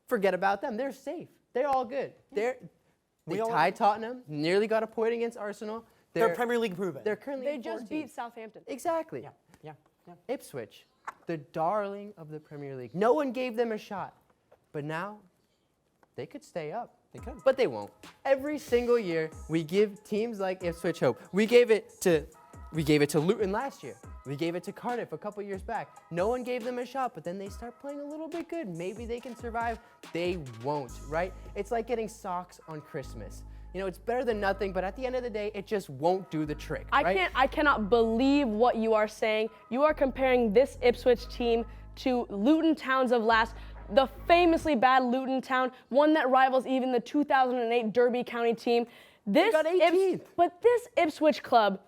forget about them. They're safe. They're all good. They tied Tottenham, nearly got a point against Arsenal. They're Premier League proven. They're currently They just beat Southampton. Exactly. Yeah. Ipswich, the darling of the Premier League. No one gave them a shot, but now they could stay up. They could. But they won't. Every single year, we give teams like Ipswich hope. We gave it to Luton last year. We gave it to Cardiff a couple years back. No one gave them a shot, but then they start playing a little bit good. Maybe they can survive. They won't, right? It's like getting socks on Christmas. You know, it's better than nothing, but at the end of the day, it just won't do the trick, right? I cannot believe what you are saying. You are comparing this Ipswich team to Luton Towns of last, the famously bad Luton Town, one that rivals even the 2008 Derby County team. They got 18th. But this Ipswich club,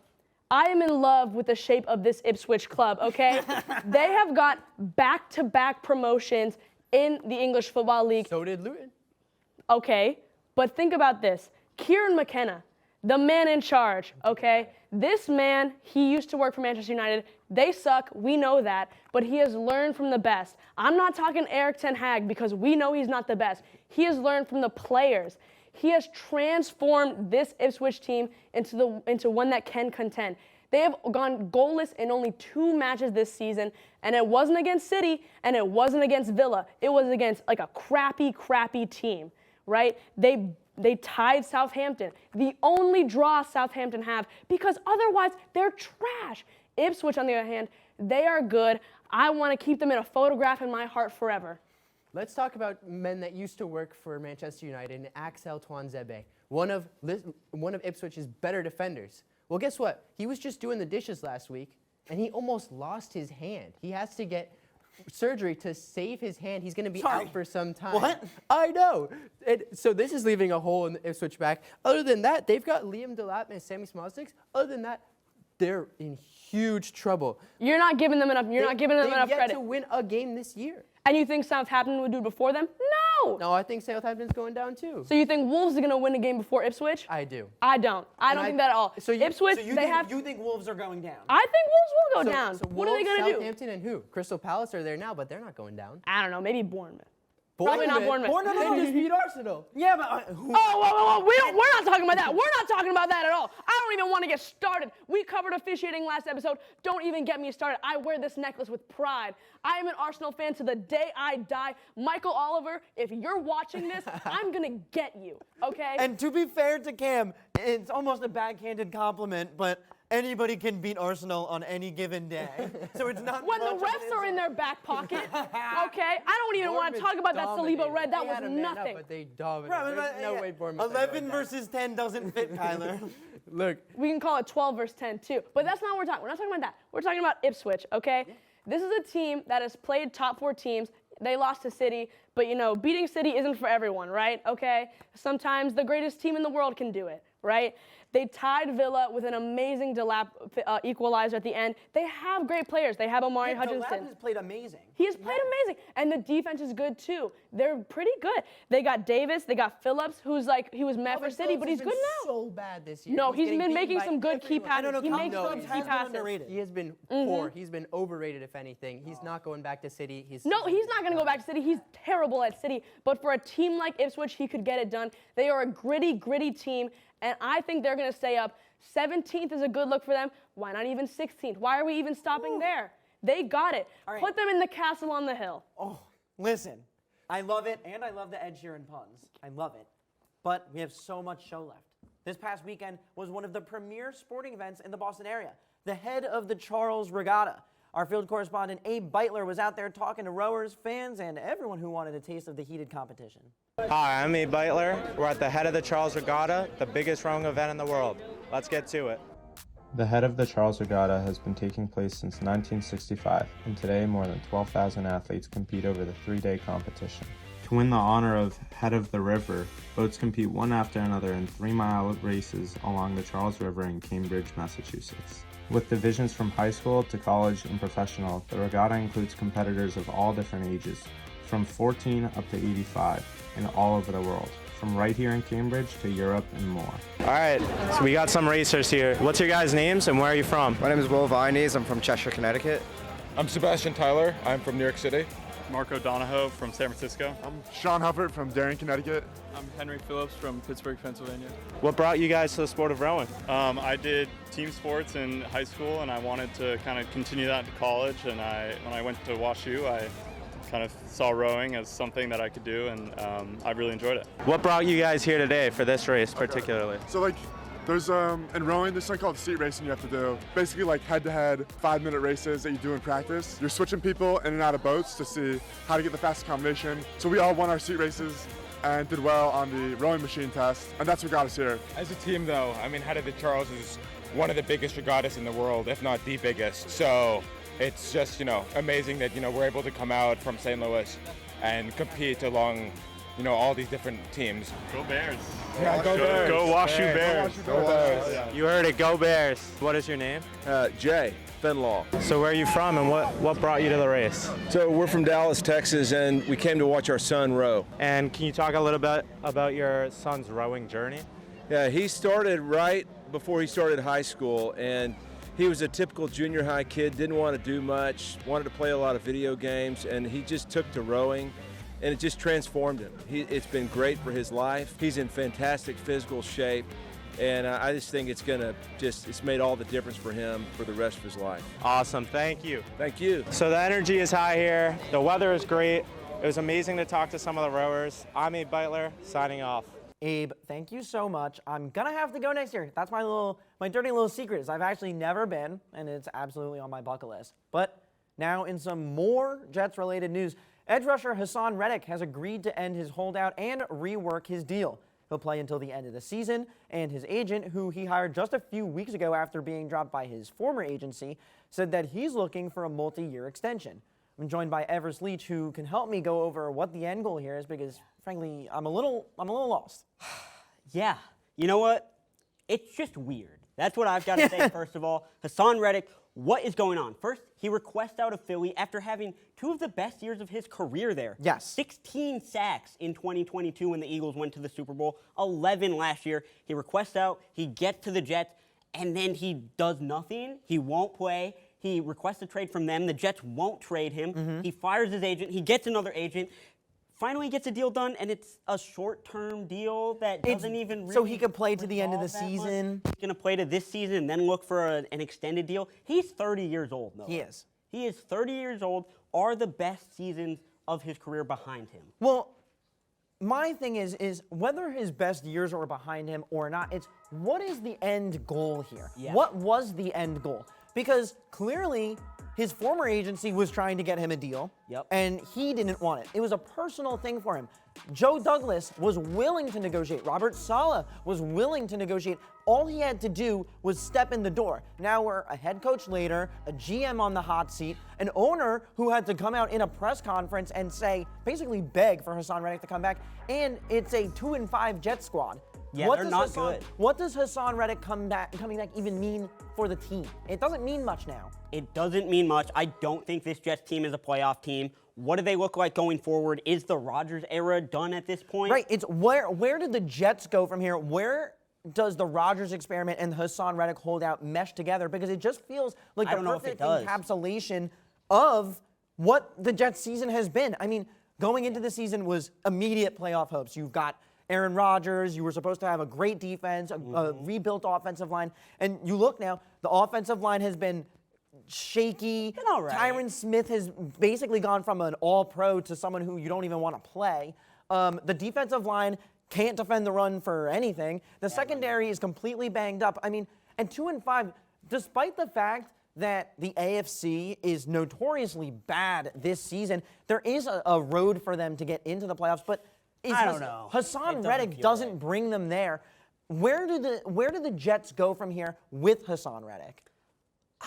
I am in love with the shape of this Ipswich club, okay? They have got back-to-back promotions in the English Football League. So did Luton. Okay, but think about this. Kieran McKenna, the man in charge, okay? This man, he used to work for Manchester United. They suck, we know that, but he has learned from the best. I'm not talking Erik ten Hag because we know he's not the best. He has learned from the players. He has transformed this Ipswich team into one that can contend. They have gone goalless in only 2 matches this season, and it wasn't against City, and it wasn't against Villa. It was against like a crappy team, right? They tied Southampton, the only draw Southampton have, because otherwise they're trash. Ipswich, on the other hand, they are good. I want to keep them in a photograph in my heart forever. Let's talk about men that used to work for Manchester United and Axel Tuanzebe, one of Ipswich's better defenders. Well, guess what? He was just doing the dishes last week, and he almost lost his hand. He has to get surgery to save his hand. He's going to be out for some time. What? I know. So this is leaving a hole in the Ipswich back. Other than that, they've got Liam Delap and Sammy Smosticks. Other than that, they're in huge trouble. You're not giving them enough. You're not giving them enough They've credit. yet to win a game this year. And you think Southampton would do it before them? No. No, I think Southampton's going down too. So you think Wolves are going to win a game before Ipswich? I do. I don't. I don't think that at all. So you- Ipswich, So you they think, have. you think Wolves are going down? I think Wolves will go down. So What are they Wolves, going to do? Southampton and who? Crystal Palace are there now, but they're not going down. I don't know. Maybe Bournemouth. Probably not Bournemouth. They just beat Arsenal. Yeah, but who? Oh, whoa. We're not talking about that. We're not talking about that at all. I don't even want to get started. We covered officiating last episode. Don't even get me started. I wear this necklace with pride. I am an Arsenal fan to the day I die. Michael Oliver, if you're watching this, I'm going to get you, okay? And to be fair to Cam, it's almost a backhanded compliment, but anybody can beat Arsenal on any given day. So it's not when the much of an refs are in their back pocket, okay? I don't even want to Bournemouth talk about that Saliba dominated. red. That They had was a man up, nothing. but they dominated. Right, There's no way Bournemouth. 11 versus 10 doesn't fit, Kyler. Look, We can call it 12 versus 10 too. But that's not what we're talking. We're not talking about that. We're talking about Ipswich, okay? This is a team that has played top 4 teams. They lost to City, but you know, beating City isn't for everyone, right? Okay? Sometimes the greatest team in the world can do it, right? They tied Villa with an amazing Delap equalizer at the end. They have great players. They have Omari Hutchinson. Delap has played amazing. He has played amazing, and the defense is good too. They're pretty good. They got Davis, they got Phillips, who's like he was met for City, but he's good now. So bad this year. No, he's getting been beaten making by some good key everyone. passes. He Colin makes Phillips good key has been passes. underrated. He has been poor. He's been overrated, if anything. He's not going back to City. No, he's not going to go back to City. He's terrible at City. But for a team like Ipswich, he could get it done. They are a gritty team, and I think they're going to stay up. 17th is a good look for them. Why not even 16th? Why are we even stopping there? They got it. All right. Put them in the castle on the hill. Oh, listen, I love it, and I love the Ed Sheeran puns. I love it. But we have so much show left. This past weekend was one of the premier sporting events in the Boston area, the head of the Charles Regatta. Our field correspondent Abe Beitler was out there talking to rowers, fans, and everyone who wanted a taste of the heated competition. Hi, I'm Abe Beitler. We're at the head of the Charles Regatta, the biggest rowing event in the world. Let's get to it. The head of the Charles Regatta has been taking place since 1965, and today more than 12,000 athletes compete over the 3-day competition. To win the honor of Head of the River, boats compete one after another in 3-mile races along the Charles River in Cambridge, Massachusetts. With divisions from high school to college and professional, the regatta includes competitors of all different ages, from 14 up to 85, and all over the world, from right here in Cambridge to Europe and more. All right, so we got some racers here. What's your guys' names and where are you from? My name is Will Vineyes. I'm from Cheshire, Connecticut. I'm Sebastian Tyler. I'm from New York City. Marco Donahoe from San Francisco. I'm Sean Hufford from Darien, Connecticut. I'm Henry Phillips from Pittsburgh, Pennsylvania. What brought you guys to the sport of rowing? I did team sports in high school, and I wanted to kind of continue that to college. And when I went to WashU, I kind of saw rowing as something that I could do, and I really enjoyed it. What brought you guys here today for this race particularly? So there's in rowing, there's something called seat racing you have to do. Basically like head-to-head 5-minute races that you do in practice. You're switching people in and out of boats to see how to get the fastest combination. So we all won our seat races and did well on the rowing machine test, and that's what got us here. As a team though, I mean, Head of the Charles is one of the biggest regattas in the world, if not the biggest. So it's just, amazing that, we're able to come out from St. Louis and compete along, all these different teams. Go Bears. Yeah, go Bears. Go WashU Bears. Go Bears. You heard it, go Bears. What is your name? Jay Fenlaw. So where are you from and what brought you to the race? So we're from Dallas, Texas, and we came to watch our son row. And can you talk a little bit about your son's rowing journey? Yeah, he started right before he started high school, and he was a typical junior high kid, didn't want to do much, wanted to play a lot of video games, and he just took to rowing, and it just transformed him. It's been great for his life. He's in fantastic physical shape, and I just think it's made all the difference for him for the rest of his life. Awesome, thank you. Thank you. So the energy is high here, the weather is great. It was amazing to talk to some of the rowers. I'm Abe Beitler, signing off. Abe, thank you so much. I'm gonna have to go next year. That's my dirty little secret is I've actually never been, and it's absolutely on my bucket list. But Now, in some more Jets-related news, edge rusher Haason Reddick has agreed to end his holdout and rework his deal. He'll play until the end of the season, and his agent, who he hired just a few weeks ago after being dropped by his former agency, said that he's looking for a multi-year extension. I'm joined by Everest Leach, who can help me go over what the end goal here is, because frankly, I'm a little lost. Yeah, you know what? It's just weird. That's what I've got to say, first of all. Haason Reddick, what is going on? First, he requests out of Philly after having two of the best years of his career there. Yes. 16 sacks in 2022 when the Eagles went to the Super Bowl, 11 last year. He requests out, he gets to the Jets, and then he does nothing. He won't play. He requests a trade from them. The Jets won't trade him. He fires his agent. He gets another agent. Finally gets a deal done, and it's a short-term deal that doesn't even really... So he could play to the end of the season? He's going to play to this season and then look for an extended deal. He's 30 years old, though. He is. He is 30 years old. Are the best seasons of his career behind him? Well, my thing is whether his best years are behind him or not, it's what is the end goal here? Yeah. What was the end goal? Because clearly his former agency was trying to get him a deal, and he didn't want it. It was a personal thing for him. Joe Douglas was willing to negotiate. Robert Saleh was willing to negotiate. All he had to do was step in the door. Now we're a head coach later, a GM on the hot seat, an owner who had to come out in a press conference and say, basically beg for Haason Reddick to come back, and it's a 2-5 Jet squad. Yeah, they're not good. What does Haason Reddick coming back even mean for the team? It doesn't mean much now. It doesn't mean much. I don't think this Jets team is a playoff team. What do they look like going forward? Is the Rodgers era done at this point? Right. It's where did the Jets go from here? Where does the Rodgers experiment and the Haason Reddick holdout mesh together? Because it just feels like the perfect encapsulation of what the Jets season has been. I mean, going into the season was immediate playoff hopes. You've got Aaron Rodgers, you were supposed to have a great defense, a rebuilt offensive line, and you look now, the offensive line has been shaky. Tyron Smith has basically gone from an all-pro to someone who you don't even want to play. The defensive line can't defend the run for anything. The secondary is completely banged up. I mean, and 2-5, despite the fact that the AFC is notoriously bad this season, there is a road for them to get into the playoffs, but I don't know. Haason Reddick doesn't bring them there. Where do the Jets go from here with Haason Reddick?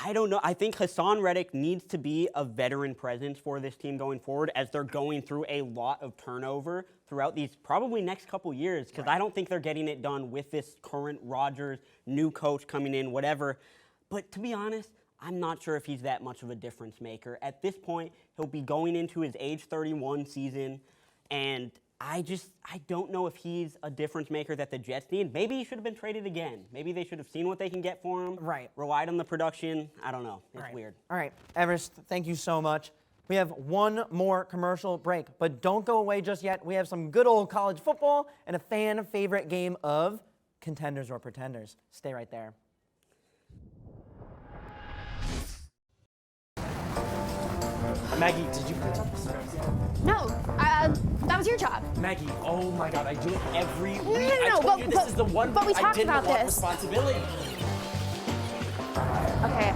I don't know. I think Haason Reddick needs to be a veteran presence for this team going forward as they're going through a lot of turnover throughout these probably next couple years, because I don't think they're getting it done with this current Rodgers, new coach coming in, whatever. But to be honest, I'm not sure if he's that much of a difference maker. At this point, he'll be going into his age 31 season, and I don't know if he's a difference maker that the Jets need. Maybe he should have been traded again. Maybe they should have seen what they can get for him. Right. Relied on the production. I don't know. It's weird. All right, Everest, thank you so much. We have one more commercial break, but don't go away just yet. We have some good old college football and a fan favorite game of Contenders or Pretenders. Stay right there. Maggie, did you print up the script? No, that was your job. Maggie, oh my God, I do it every week. No, I told you this is the one but we I talked didn't about want this. responsibility. Okay,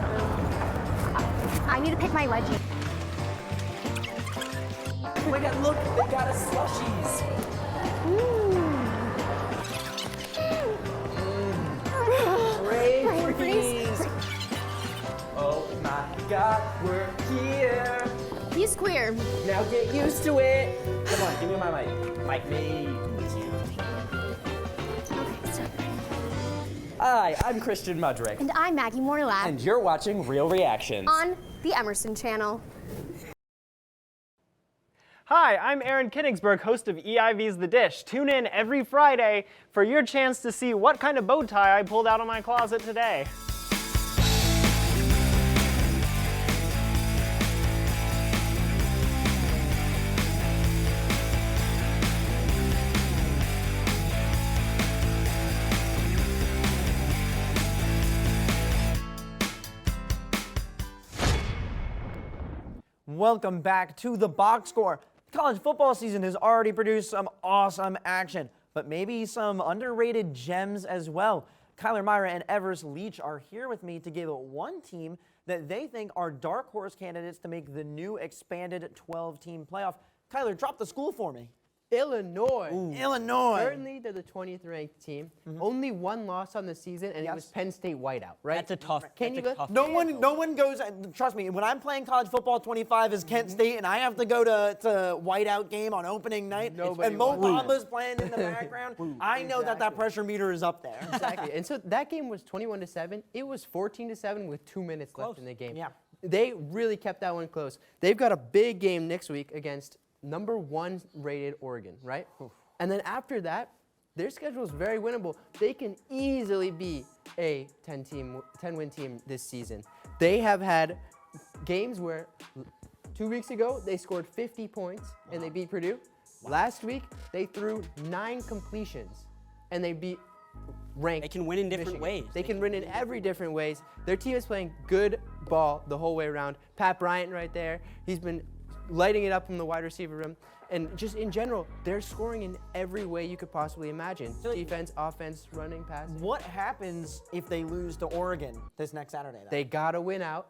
I need to pick my wedgie. Oh my God, look, they got us slushies. Freeze. Oh my God, we're here. He's queer. Now get used to it. Come on, give me my mic. Mic me. Hi, I'm Christian Mudrick. And I'm Maggie Morlap. And you're watching Real Reactions. On the Emerson channel. Hi, I'm Aaron Kinigsberg, host of EIV's The Dish. Tune in every Friday for your chance to see what kind of bow tie I pulled out of my closet today. Welcome back to the Box Score. College football season has already produced some awesome action, but maybe some underrated gems as well. Kyler Maira and Everest Leach are here with me to give one team that they think are dark horse candidates to make the new expanded 12-team playoff. Kyler, drop the school for me. Illinois. Illinois. Currently, they're the 20th ranked team. Only one loss on the season, and it was Penn State whiteout, right? That's a tough. Can you tough No one goes. Trust me, when I'm playing college football, 25 is Kent State, and I have to go to whiteout game on opening night, and Mo Bamba's playing in the background. I know that pressure meter is up there. Exactly. And so that game was 21-7. It was 14-7 with 2 minutes left in the game. Yeah. They really kept that one close. They've got a big game next week against number 1 rated Oregon, right? And then after that, their schedule is very winnable. They can easily be a 10-win team this season. They have had games where 2 weeks ago they scored 50 points and they beat Purdue. Last week they threw 9 completions and they beat ranked. They can win in different ways. They can win in every different ways. Their team is playing good ball the whole way around. Pat Bryant right there. He's been lighting it up from the wide receiver room. And just in general, they're scoring in every way you could possibly imagine. Defense, offense, running, passing. What happens if they lose to Oregon this next Saturday? They gotta win out.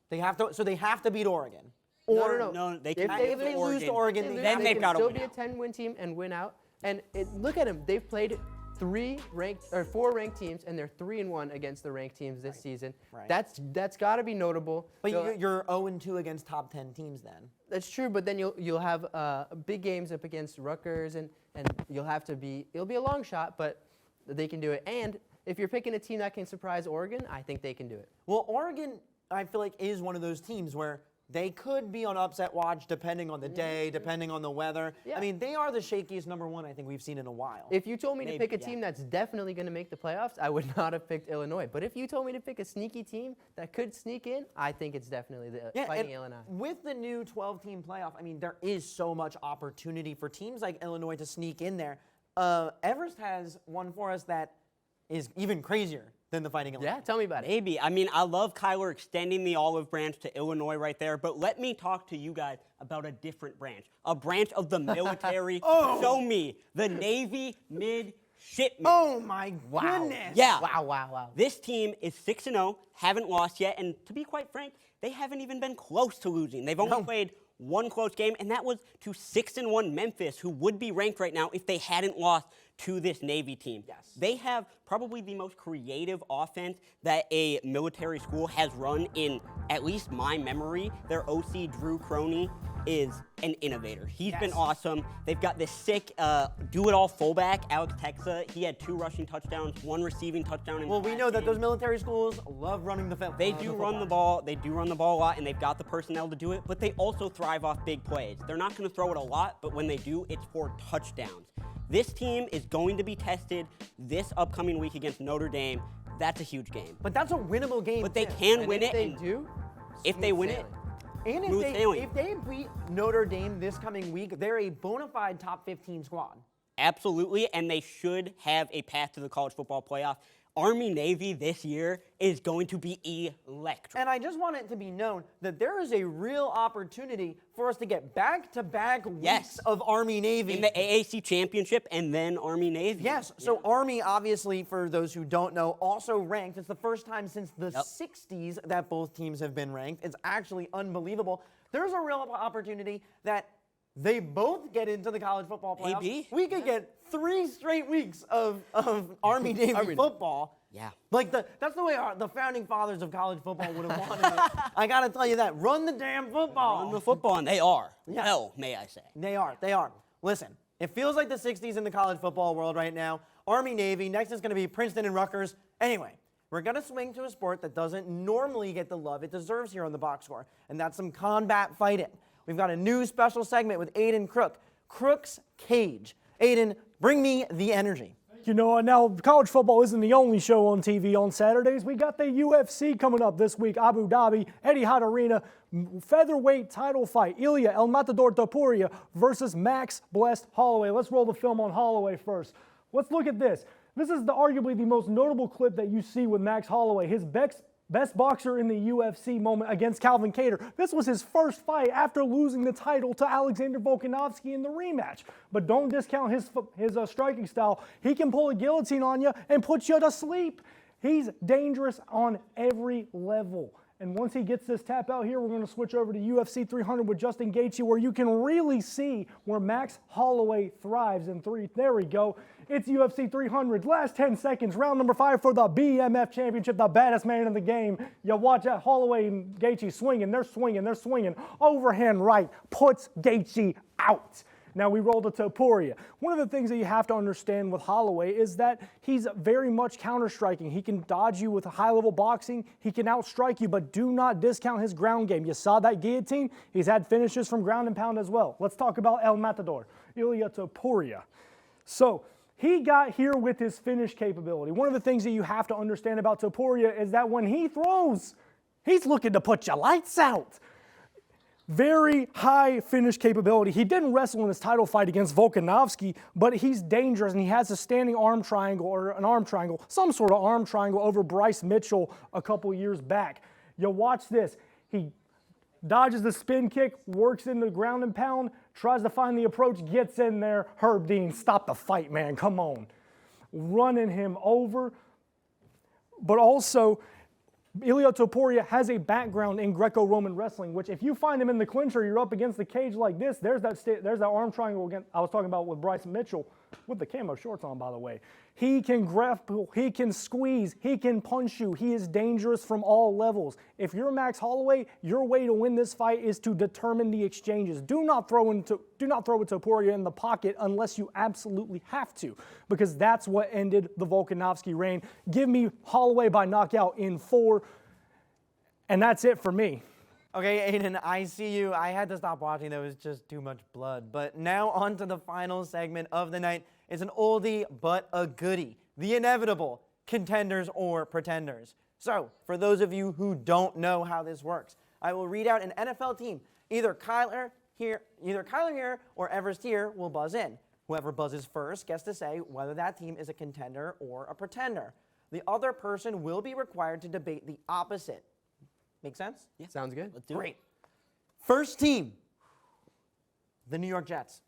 They have to. So they have to beat Oregon. No, they can. If they lose to Oregon, then they've got to still win be a 10-win team and win out. And look at them. They've played 4 ranked teams, and they're 3-1 against the ranked teams this season. Right. That's got to be notable. But you're 0-2 against top 10 teams then. That's true, but then you'll have big games up against Rutgers, and it'll be a long shot, but they can do it. And if you're picking a team that can surprise Oregon, I think they can do it. Well, Oregon, I feel like, is one of those teams where they could be on upset watch depending on the day, depending on the weather. Yeah. I mean, they are the shakiest number 1 I think we've seen in a while. If you told me to pick a team that's definitely going to make the playoffs, I would not have picked Illinois. But if you told me to pick a sneaky team that could sneak in, I think it's definitely Fighting Illinois. With the new 12-team playoff, I mean, there is so much opportunity for teams like Illinois to sneak in there. Everest has one for us that is even crazier than the Fighting Illinois. Yeah, tell me about it. Maybe. I mean, I love Kyler extending the olive branch to Illinois right there, but let me talk to you guys about a different branch, a branch of the military. Show me the Navy midshipmen. Oh my goodness. Yeah. Wow. This team is 6-0, haven't lost yet, and to be quite frank, they haven't even been close to losing. They've only played one close game, and that was to 6-1 Memphis, who would be ranked right now if they hadn't lost to this Navy team. Yes. They have probably the most creative offense that a military school has run in at least my memory. Their OC, Drew Croney, is an innovator. He's been awesome. They've got this sick do-it-all fullback, Alex Texa. He had 2 rushing touchdowns, 1 receiving touchdown. Well, we know that those military schools love running the football. They do run the ball. They do run the ball a lot, and they've got the personnel to do it, but they also thrive off big plays. They're not going to throw it a lot, but when they do, it's for touchdowns. This team is going to be tested this upcoming week against Notre Dame. That's a huge game. But that's a winnable game. But they can win it. If they win it, and if they beat Notre Dame this coming week, they're a bona fide top 15 squad. Absolutely, and they should have a path to the college football playoff. Army-Navy this year is going to be electric. And I just want it to be known that there is a real opportunity for us to get back-to-back weeks of Army-Navy. In the AAC Championship and then Army-Navy. Yes, so Army, obviously, for those who don't know, also ranked. It's the first time since the 60s that both teams have been ranked. It's actually unbelievable. There's a real opportunity that they both get into the college football playoffs. Maybe. We could get 3 straight weeks of Army-Navy football. Yeah. Like that's the way the founding fathers of college football would have wanted it. I got to tell you that. Run the damn football. Run the football, and they are. Yeah. Well, may I say. They are. Listen, it feels like the 60s in the college football world right now. Army-Navy. Next is going to be Princeton and Rutgers. Anyway, we're going to swing to a sport that doesn't normally get the love it deserves here on the box score, and that's some combat fighting. We've got a new special segment with Aidan Crooke, Crooke's Cage. Aidan, bring me the energy. You know, now college football isn't the only show on TV on Saturdays. We got the UFC coming up this week, Abu Dhabi, Etihad Arena, featherweight title fight, Ilya El Matador Topuria versus Max Blessed Holloway. Let's roll the film on Holloway first. Let's look at this. This is arguably the most notable clip that you see with Max Holloway, his best boxer in the UFC moment against Calvin Kattar. This was his first fight after losing the title to Alexander Volkanovski in the rematch. But don't discount his striking style. He can pull a guillotine on you and put you to sleep. He's dangerous on every level. And once he gets this tap out here, we're going to switch over to UFC 300 with Justin Gaethje, where you can really see where Max Holloway thrives in 3. There we go. It's UFC 300. Last 10 seconds, round number 5 for the BMF Championship, the baddest man in the game. You watch that Holloway and Gaethje swinging. They're swinging. Overhand right puts Gaethje out. Now we roll to Topuria. One of the things that you have to understand with Holloway is that he's very much counter-striking. He can dodge you with high-level boxing. He can outstrike you, but do not discount his ground game. You saw that guillotine. He's had finishes from ground and pound as well. Let's talk about El Matador, Ilia Topuria. So he got here with his finish capability. One of the things that you have to understand about Topuria is that when he throws, he's looking to put your lights out. Very high finish capability. He didn't wrestle in his title fight against Volkanovski, but he's dangerous, and he has a standing arm triangle, or an arm triangle, some sort of arm triangle over Bryce Mitchell a couple years back. You watch this. He dodges the spin kick, works in the ground and pound, tries to find the approach, gets in there. Herb Dean, stop the fight, man. Come on. Running him over. But also, Ilia Topuria has a background in Greco-Roman wrestling, which if you find him in the clinch or you're up against the cage like this, there's that arm triangle again I was talking about with Bryce Mitchell, with the camo shorts on, by the way. He can grapple, he can squeeze, he can punch you. He is dangerous from all levels. If you're Max Holloway, your way to win this fight is to determine the exchanges. Do not throw with Topuria in the pocket unless you absolutely have to, because that's what ended the Volkanovski reign. Give me Holloway by knockout in 4, and that's it for me. Okay, Aiden, I see you. I had to stop watching. There was just too much blood. But now on to the final segment of the night. It's an oldie but a goodie. The inevitable Contenders or Pretenders. So, for those of you who don't know how this works, I will read out an NFL team. Either Kyler here or Everest here will buzz in. Whoever buzzes first gets to say whether that team is a contender or a pretender. The other person will be required to debate the opposite. Make sense? Yeah. Sounds good. Let's do it. Great. First team, the New York Jets.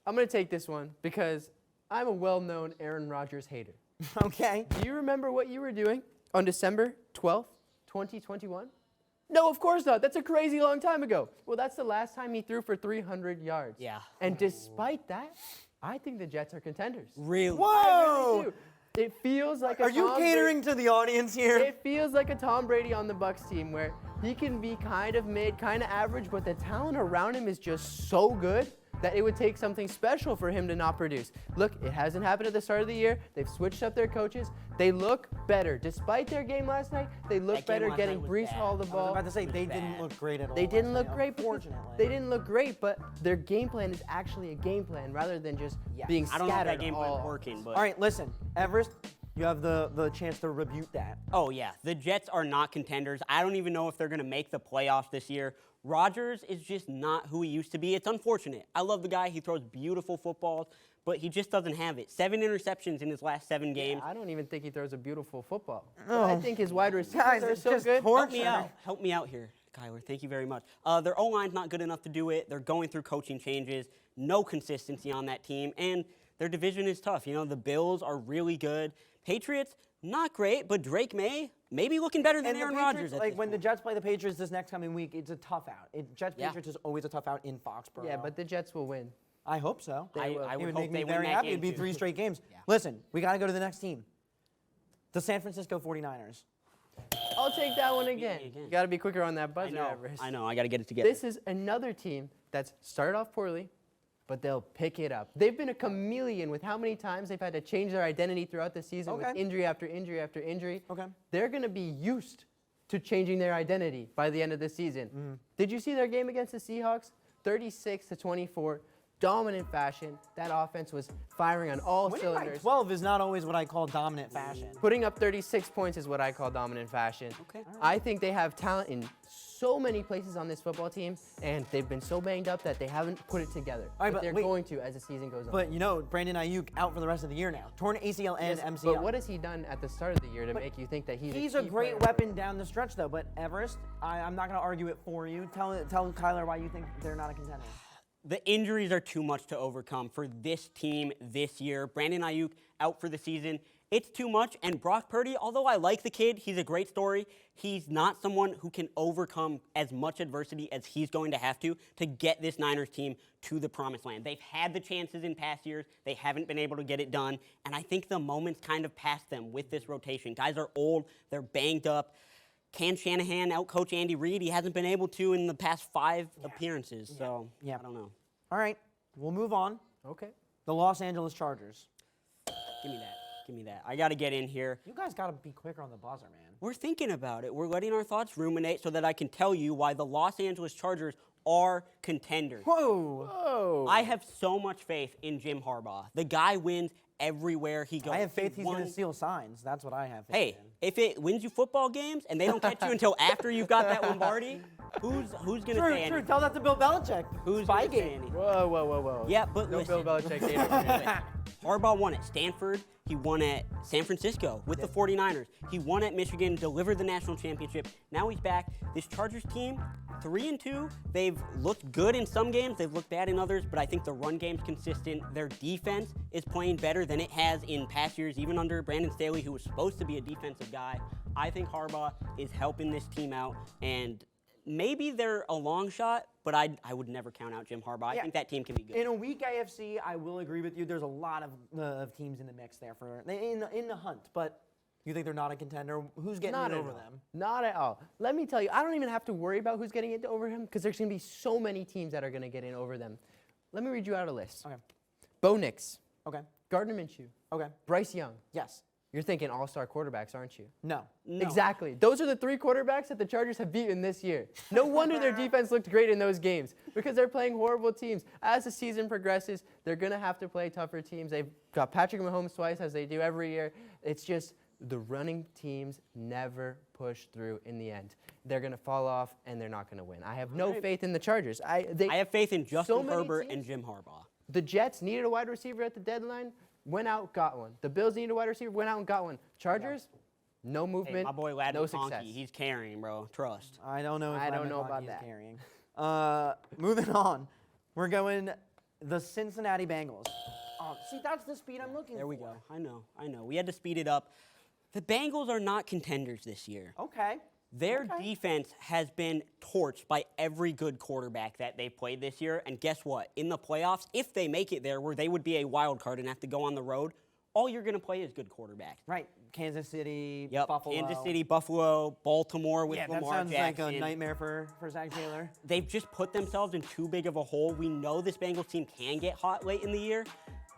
I'm going to take this one because I'm a well-known Aaron Rodgers hater. Okay. Do you remember what you were doing on December 12th, 2021? No, of course not. That's a crazy long time ago. Well, that's the last time he threw for 300 yards. Yeah. And despite that, I think the Jets are contenders. Really? Whoa! I really do. It feels like Are you catering to the audience here? It feels like a Tom Brady on the Bucs team where he can be kind of mid, kind of average, but the talent around him is just so good that it would take something special for him to not produce. Look, it hasn't happened at the start of the year. They've switched up their coaches. They look better. Despite their game last night, they look better getting Brees Hall the ball. I was about to say, they didn't look great at all. They didn't look great, unfortunately. they didn't look great, but their game plan is actually a game plan rather than just being scattered. I don't know if that game plan's working, but... All right, listen, Everest, you have the chance to rebuke that. Oh, yeah. The Jets are not contenders. I don't even know if they're going to make the playoffs this year. Rodgers is just not who he used to be. It's unfortunate. I love the guy. He throws beautiful footballs, but he just doesn't have it. 7 interceptions in his last 7 games. I don't even think he throws a beautiful football. Oh. I think his wide receivers are so good. Help me out. Help me out here, Kyler. Thank you very much. Their O-line's not good enough to do it. They're going through coaching changes. No consistency on that team. And their division is tough. You know, the Bills are really good. Patriots, not great, but Drake May, maybe looking better than Aaron Rodgers. Like when the Jets play the Patriots this next coming week, it's a tough out. Jets-Patriots is always a tough out in Foxborough. Yeah, but the Jets will win. I hope so. I would would hope make me they win very that happy. game It'd be too. 3 straight games. Listen, we got to go to the next team. The San Francisco 49ers. I'll take that one again. You got to be quicker on that buzzer, Everest. I know. I got to get it together. This is another team that's started off poorly, but they'll pick it up. They've been a chameleon with how many times they've had to change their identity throughout the season with injury after injury after injury. Okay. They're going to be used to changing their identity by the end of the season. Did you see their game against the Seahawks? 36-24. Dominant fashion. That offense was firing on all cylinders. Winning by 12 is not always what I call dominant fashion. Putting up 36 points is what I call dominant fashion. Okay. I think they have talent in so many places on this football team, and they've been so banged up that they haven't put it together. All right, but they're going to as the season goes on. But you know, Brandon Ayuk out for the rest of the year now. Torn ACL and MCL. But what has he done at the start of the year to make you think that he's a great weapon down the stretch, though. But Everest, I'm not going to argue it for you. Tell Kyler why you think they're not a contender. The injuries are too much to overcome for this team this year. Brandon Ayuk out for the season. It's too much. And Brock Purdy, although I like the kid, he's a great story, he's not someone who can overcome as much adversity as he's going to have to get this Niners team to the promised land. They've had the chances in past years. They haven't been able to get it done. And I think the moment's kind of past them with this rotation. Guys are old. They're banged up. Can Shanahan outcoach Andy Reid? He hasn't been able to in the past 5 appearances. So, I don't know. All right, we'll move on. Okay. The Los Angeles Chargers. Give me that. Give me that. I got to get in here. You guys got to be quicker on the buzzer, man. We're thinking about it. We're letting our thoughts ruminate so that I can tell you why the Los Angeles Chargers are contenders. Whoa. I have so much faith in Jim Harbaugh. The guy wins everywhere he goes. I have faith he's going to steal signs. That's what I have faith Hey, in. if it wins you football games and they don't catch you until after you've got that Lombardi, who's going to say anything? True. Tell that to Bill Belichick. Who's going to say anything? Whoa. Yeah, but no listen. Bill Belichick data. Harbaugh won at Stanford. He won at San Francisco with the 49ers. He won at Michigan, delivered the national championship. Now he's back. This Chargers team, 3-2. They've looked good in some games. They've looked bad in others, but I think the run game's consistent. Their defense is playing better than it has in past years, even under Brandon Staley, who was supposed to be a defensive guy. I think Harbaugh is helping this team out, and maybe they're a long shot, but I would never count out Jim Harbaugh. I think that team can be good. In a weak AFC, I will agree with you. There's a lot of teams in the mix there in the hunt, but you think they're not a contender? Who's getting it over them? Not at all. Let me tell you, I don't even have to worry about who's getting it over him because there's going to be so many teams that are going to get in over them. Let me read you out a list. Okay. Bo Nix. Okay. Gardner Minshew. Okay. Bryce Young. Yes. You're thinking all-star quarterbacks, aren't you? No. Exactly. Those are the 3 quarterbacks that the Chargers have beaten this year. No wonder their defense looked great in those games because they're playing horrible teams. As the season progresses, they're going to have to play tougher teams. They've got Patrick Mahomes twice, as they do every year. It's just the running teams never push through in the end. They're going to fall off, and they're not going to win. I have no faith in the Chargers. I have faith in Justin Herbert and Jim Harbaugh. The Jets needed a wide receiver at the deadline. Went out, got one. The Bills needed a wide receiver, went out and got one. Chargers, no movement, hey, my boy Lad no McConkey, success. He's carrying, bro. Trust. I don't know. I don't know about that. Carrying. Moving on, we're going the Cincinnati Bengals. Oh, see, that's the speed I'm looking for. There we go. I know. We had to speed it up. The Bengals are not contenders this year. Okay. Their defense has been torched by every good quarterback that they've played this year. And guess what? In the playoffs, if they make it there where they would be a wild card and have to go on the road, all you're going to play is good quarterbacks. Right. Kansas City, Yep. Buffalo. Kansas City, Buffalo, Baltimore with Lamar that sounds Jackson. like a nightmare for Zach Taylor. They've just put themselves in too big of a hole. We know this Bengals team can get hot late in the year.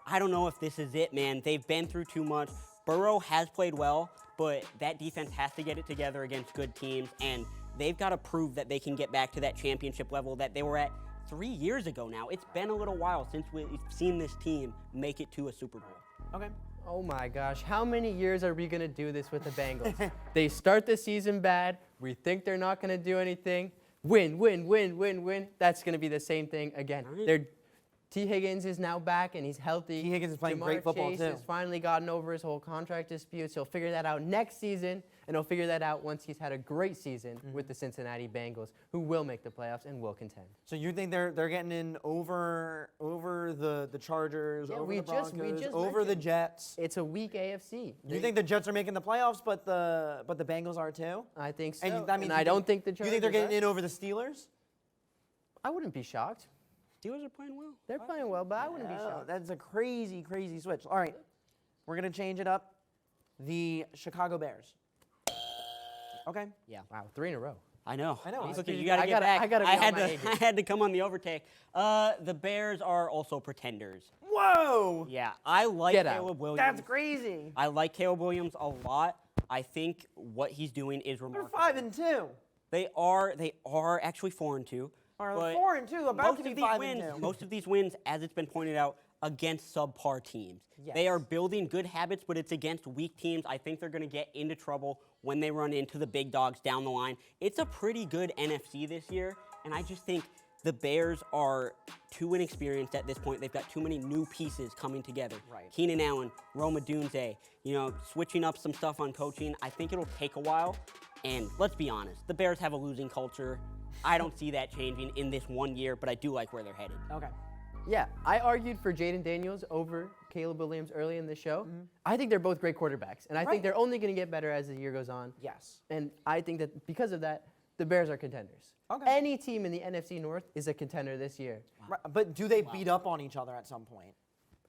I don't know if this is it, man. They've been through too much. Burrow has played well, but that defense has to get it together against good teams, and they've got to prove that they can get back to that championship level that they were at 3 years ago now. It's been a little while since we've seen this team make it to a Super Bowl. Okay. Oh my gosh, how many years are we going to do this with the Bengals? They start the season bad. We think they're not going to do anything. Win. That's going to be the same thing again. T. Higgins is now back, and he's healthy. T. Higgins is playing great football, Chase too. has finally gotten over his whole contract disputes. He'll figure that out next season, and he'll figure that out once he's had a great season with the Cincinnati Bengals, who will make the playoffs and will contend. So you think they're getting in over the Chargers, over the Broncos, over the Jets? It's a weak AFC. You think the Jets are making the playoffs, but the Bengals are too? I think so. And I don't think the Chargers You think they're getting in over the Steelers? I wouldn't be shocked. Steelers are playing well. They're playing well, but I wouldn't be shocked. That's a crazy switch. All right, we're going to change it up. The Chicago Bears. Okay. Yeah. Wow, 3 in a row. I know. Look, you got to get back. I had to come on the overtake. The Bears are also pretenders. Whoa! Yeah, I like Caleb Williams. That's crazy. I like Caleb Williams a lot. I think what he's doing is remarkable. They're 5-2. They are actually 4-2. Are 4-2, about to be 5-2. Most of these wins, as it's been pointed out, against subpar teams. Yes. They are building good habits, but it's against weak teams. I think they're going to get into trouble when they run into the big dogs down the line. It's a pretty good NFC this year, and I just think the Bears are too inexperienced at this point. They've got too many new pieces coming together. Right. Keenan Allen, Roma Dunze, switching up some stuff on coaching. I think it'll take a while, and let's be honest, the Bears have a losing culture. I don't see that changing in this 1 year, but I do like where they're headed. Okay. Yeah, I argued for Jaden Daniels over Caleb Williams early in the show. I think they're both great quarterbacks, and I think they're only going to get better as the year goes on. Yes. And I think that because of that, the Bears are contenders. Okay. Any team in the NFC North is a contender this year. Right, but do they beat up on each other at some point?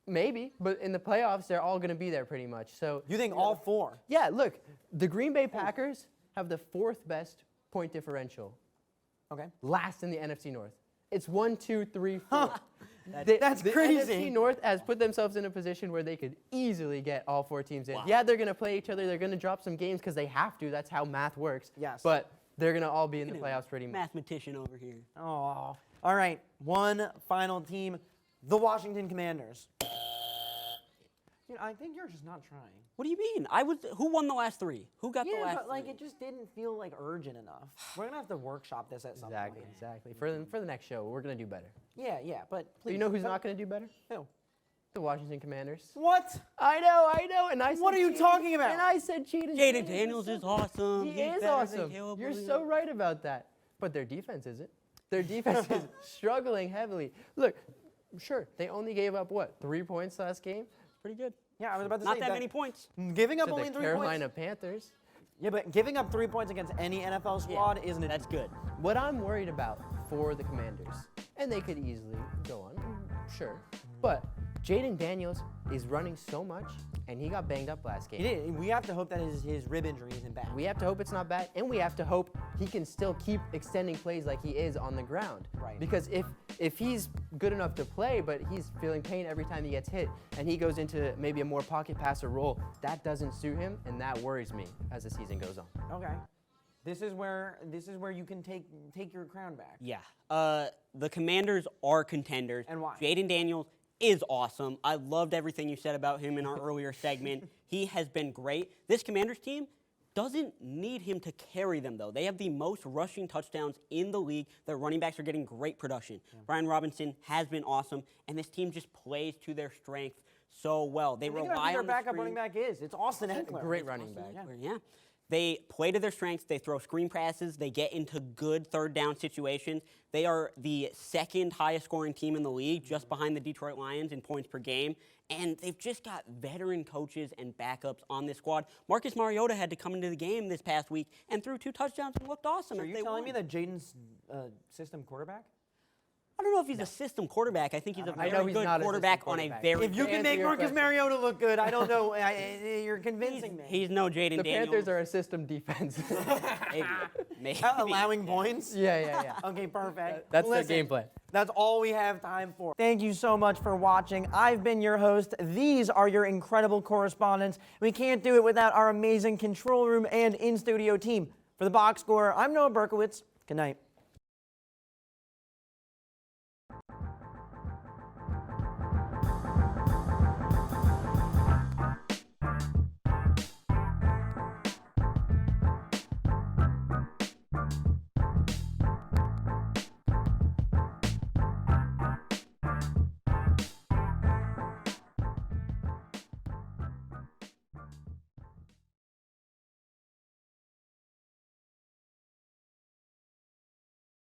Maybe, but in the playoffs, they're all going to be there pretty much. So You think all four? Yeah, look, the Green Bay Packers have the 4th best point differential. Okay. Last in the NFC North. It's 1, 2, 3, 4. That's the crazy. NFC North has put themselves in a position where they could easily get all 4 teams in. Yeah, they're going to play each other. They're going to drop some games because they have to. That's how math works. Yes. But they're going to all be in the playoffs pretty much. Mathematician over here. Oh. All right. One final team, the Washington Commanders. I think you're just not trying. What do you mean? Who won the last 3? Who got the last but like 3? it just didn't feel like urgent enough. We're gonna have to workshop this at some point. Exactly. For the next show, we're going to do better. Yeah, but please. Do you know who's not going to do better? Who? The Washington Commanders. What? I know. And I said What are you talking about? And I said Jaden Daniels is awesome. He He's is better awesome. than Caleb You're Williams. so right about that. But their defense isn't. Their defense is struggling heavily. Look, sure, they only gave up, 3 points last game? Pretty good. Yeah, I was about to Not say that many points. Giving up To only the 3 Carolina points. Panthers. Yeah, but giving up 3 points against any NFL squad isn't it? That's good. What I'm worried about for the Commanders, and they could easily go on, sure, but Jaden Daniels is running so much, and he got banged up last game. He did. We have to hope that his rib injury isn't bad. We have to hope it's not bad, and we have to hope he can still keep extending plays like he is on the ground. Right. Because if he's good enough to play, but he's feeling pain every time he gets hit, and he goes into maybe a more pocket passer role, that doesn't suit him, and that worries me as the season goes on. Okay. This is where you can take your crown back. Yeah. The Commanders are contenders. And why? Jaden Daniels is awesome. I loved everything you said about him in our earlier segment. He has been great. This Commanders team doesn't need him to carry them, though. They have the most rushing touchdowns in the league. Their running backs are getting great production. Brian Robinson has been awesome, and this team just plays to their strength so well. They Think about rely who on their the backup screen. running back is. It's Austin Eckler. Great running back. Yeah. They play to their strengths. They throw screen passes. They get into good third down situations. They are the 2nd highest scoring team in the league, just behind the Detroit Lions in points per game. And they've just got veteran coaches and backups on this squad. Marcus Mariota had to come into the game this past week and threw 2 touchdowns and looked awesome. So are if you they telling won. me that Jaden's system quarterback? I don't know if he's a system quarterback. I think he's a I know very he's good not a quarterback system on a quarterback. very If you can make Marcus Mariota look good, I don't know. You're convincing me. He's no Jaden The Daniels. Panthers are a system defense. Maybe. Allowing points? Yeah. Okay, perfect. That's Listen, their game plan. That's all we have time for. Thank you so much for watching. I've been your host. These are your incredible correspondents. We can't do it without our amazing control room and in-studio team. For the box score, I'm Noah Berkowitz. Good night.